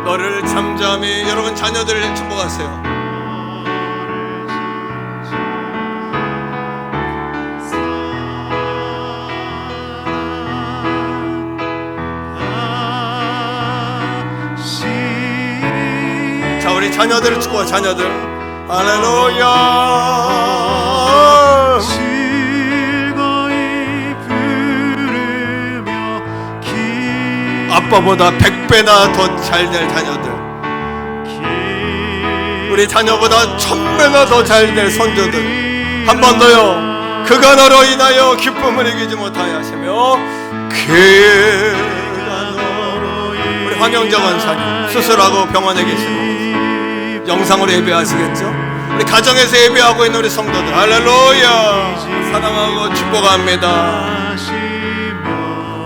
너를 잠잠히 여러분 자녀들을 축복하세요. 자 우리 자녀들을 축복하. 자녀들 할렐루야. 즐거이 부르며 아빠보다 100배나 더 잘될 자녀들, 우리 자녀보다 1000배나 더 잘될 손주들 한 번 더요. 그가 너로 인하여 기쁨을 이기지 못하여 하시며 우리 황영정 원사님 수술하고 병원에 계시고 영상으로 예배하시겠죠? 우리 가정에서 예배하고 있는 우리 성도들 할렐루야 사랑하고 축복합니다.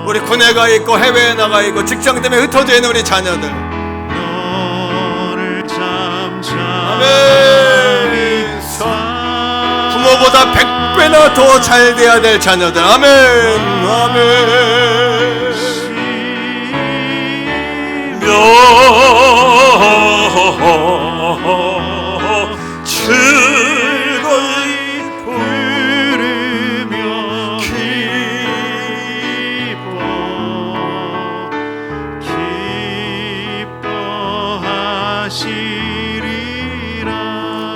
우리 군에 가 있고 해외에 나가 있고 직장 때문에 흩어져 있는 우리 자녀들 아멘. 부모보다 100배나 더 잘 돼야 될 자녀들 아멘. 아멘. 즐거이 부르며 기뻐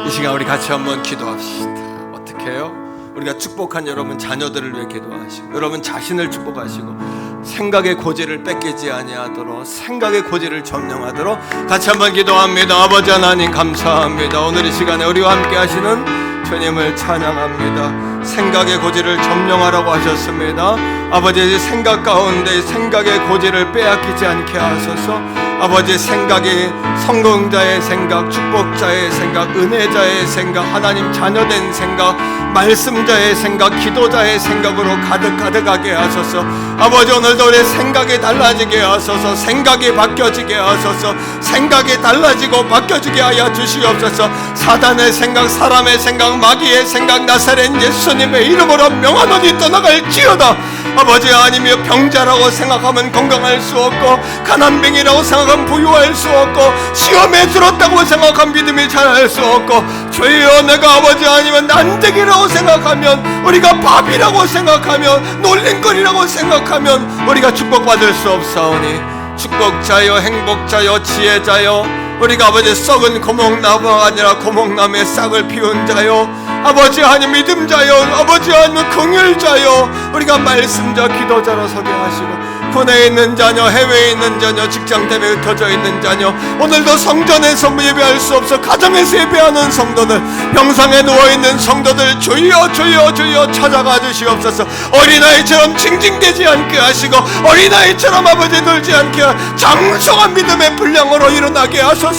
이 시간 우리 같이 한번 기도합시다. 어떻게 해요? 우리가 축복한 여러분 자녀들을 위해 기도하시고, 여러분 자신을 축복하시고, 생각의 고지를 뺏기지 아니하도록, 생각의 고지를 점령하도록 같이 한번 기도합니다. 아버지 하나님 감사합니다. 오늘 이 시간에 우리와 함께 하시는 주님을 찬양합니다. 생각의 고지를 점령하라고 하셨습니다. 아버지, 생각 가운데 생각의 고지를 빼앗기지 않게 하소서. 아버지, 생각이 성공자의 생각, 축복자의 생각, 은혜자의 생각, 하나님 자녀된 생각, 말씀자의 생각, 기도자의 생각으로 가득하게 하소서. 아버지, 오늘도 우리의 생각이 달라지게 하소서. 생각이 바뀌어지게 하소서. 생각이 달라지고 바뀌어지게 하여 주시옵소서. 사단의 생각, 사람의 생각, 마귀의 생각, 나사렛 예수님의 이름으로 명하노니 떠나갈지어다. 아버지, 아니며 병자라고 생각하면 건강할 수 없고, 가난뱅이라고 생각하면 부유할 수 없고, 시험에 들었다고 생각하면 믿음이 잘할 수 없고, 주여, 내가 아버지 아니면 난쟁이라고 생각하면, 우리가 밥이라고 생각하면, 놀림거리라고 생각하면 우리가 축복받을 수 없사오니, 축복자여, 행복자여, 지혜자여, 우리가 아버지 썩은 고목나무가 아니라 고목나무의 싹을 피운 자요, 아버지 하나님 믿음자요, 아버지 하나님 긍휼자요, 우리가 말씀자, 기도자로 서게 하시고, 군에 있는 자녀, 해외에 있는 자녀, 직장 때문에 흩어져 있는 자녀, 오늘도 성전에서 예배할 수 없어 가정에서 예배하는 성도들, 병상에 누워있는 성도들, 주여 주여 주여 찾아가 주시옵소서. 어린아이처럼 징징대지 않게 하시고, 어린아이처럼 아버지 놀지 않게 하시고, 장성한 믿음의 분량으로 일어나게 하소서.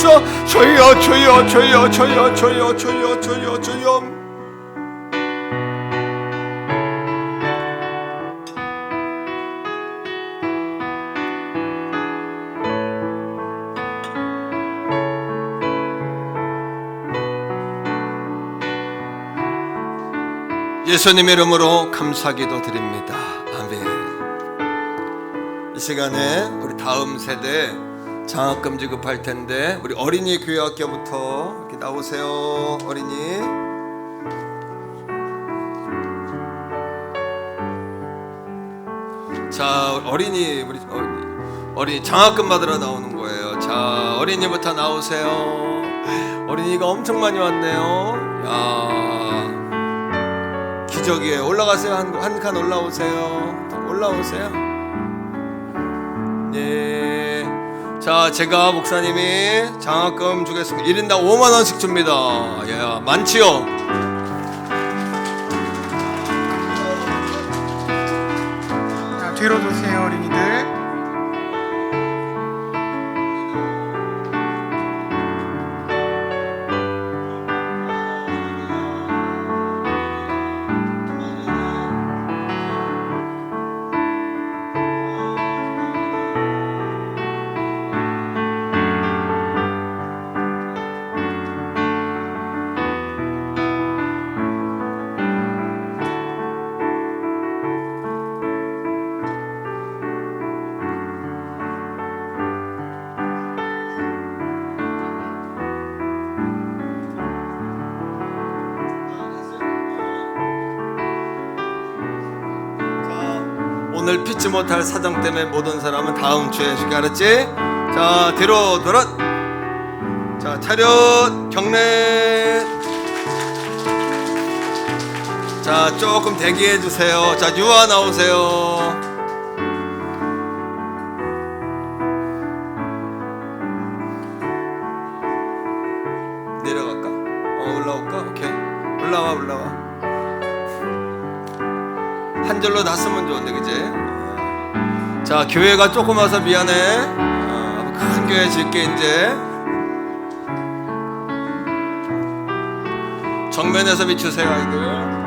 주여 주여 주여 주여 주여 주여 주여 주여. 예수님의 이름으로 감사기도 드립니다. 아멘. 이 시간에 우리 다음 세대 장학금 지급할 텐데, 우리 어린이 교회학교부터 이렇게 나오세요. 어린이. 자, 어린이, 우리 어린이 장학금 받으러 나오는 거예요. 자, 어린이부터 나오세요. 어린이가 엄청 많이 왔네요. 야, 기적이에요. 올라가세요. 한 칸 올라오세요. 올라오세요. 예. 자, 제가 목사님이 장학금 주겠습니다. 1인당 5만 원씩 줍니다. 예, 많지요? 자, 뒤로 도세요, 어린이들. 오늘 피치 못할 사정 때문에 못 온 사람은 다음 주에 해줄게. 알았지? 자, 뒤로 돌아. 자, 차렷 경례. 자, 조금 대기해 주세요. 자, 유아 나오세요. 내려갈까? 올라올까? 오케이. 올라와. 한 줄로 다 쓰면 좋은데, 그지? 자, 교회가 조금 와서 미안해. 큰 교회 짓게. 이제 정면에서 비추세요, 아이들.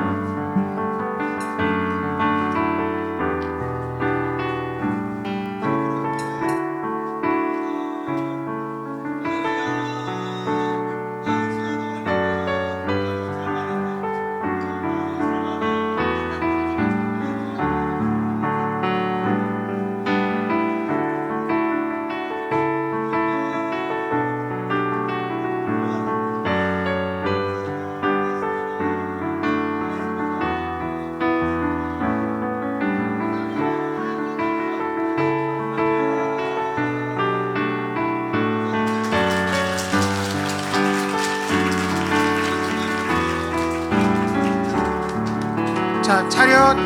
자, 차렷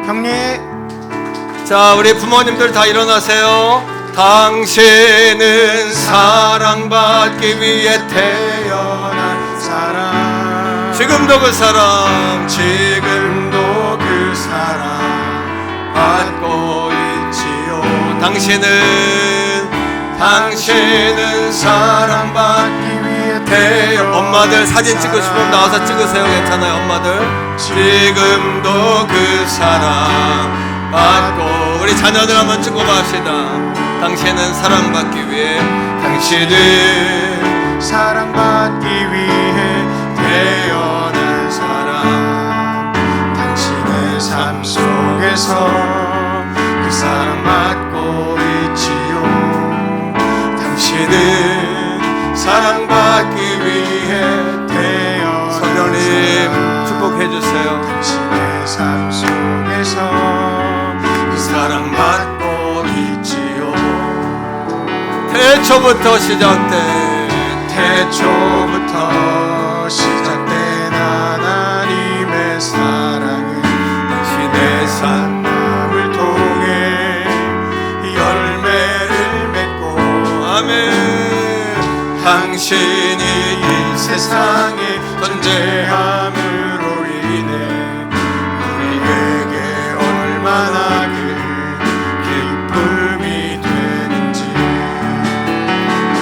경례. 자, 우리 부모님들 다 일어나세요. 당신은 사랑받기 위해 태어난 사랑, 지금도 그 사랑 지금도 그 사랑 받고 있지요. 당신은 사랑받기 위해 태어. 엄마들 사진 찍고 싶으면 나와서 찍으세요. 괜찮아요. 엄마들 지금도 그 사랑 받고. 우리 자녀들 한번 찍고 갑시다. 당신은 사랑받기 위해, 당신은 사랑받기 위해 태어난 사람, 당신의 삶 속에서 그 사랑 받고 있지요. 당신은 사랑받기 위해 태어난 성령님 사람, 축복해 주세요. 당신의 삶 속에서 그 사랑 받고 있지요. 태초부터 시작된 하나님의 사랑은 당신의 삶을 통해 열매를 맺고, 아멘. 당신이 이 세상에 존재함으로 인해 우리에게 얼마나 큰 기쁨이 되는지.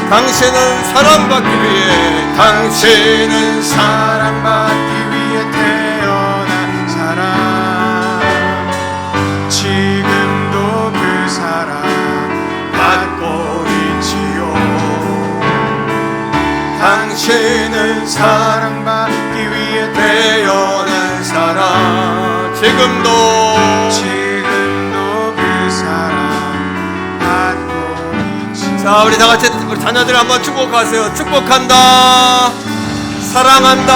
당신은 사랑받기 위해, 당신은 사랑받기 위해 태어난 사람, 지금도 그 사랑 받고 있지요. 당신은 사랑받기 위해 태어난 사람, 지금도 그 사랑 받고 있지요. 자, 우리 다 같이 우리 자녀들 한번 축복하세요. 축복한다. 사랑한다.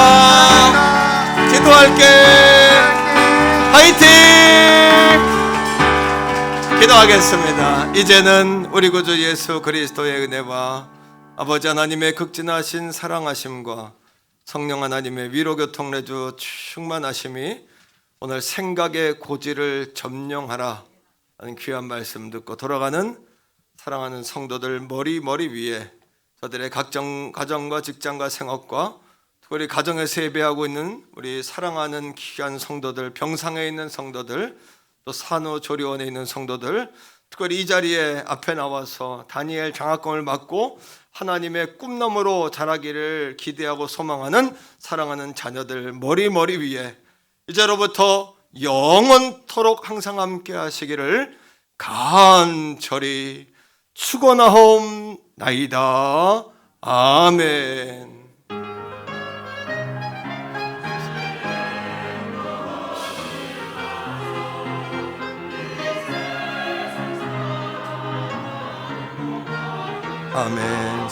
기도할게. 화이팅! 기도하겠습니다. 이제는 우리 구주 예수 그리스도의 은혜와 아버지 하나님의 극진하신 사랑하심과 성령 하나님의 위로교통내주 충만하심이 오늘 생각의 고지를 점령하라 하는 귀한 말씀 듣고 돌아가는 사랑하는 성도들 머리 위에 저들의 각종 가정과 직장과 생업과 특별히 가정에서 예배하고 있는 우리 사랑하는 귀한 성도들, 병상에 있는 성도들, 또 산후조리원에 있는 성도들, 특별히 이 자리에 앞에 나와서 다니엘 장학금을 받고 하나님의 꿈너머로 자라기를 기대하고 소망하는 사랑하는 자녀들 머리 위에 이제로부터 영원토록 항상 함께 하시기를 간절히 축원하옵나이다. 아멘. 아멘.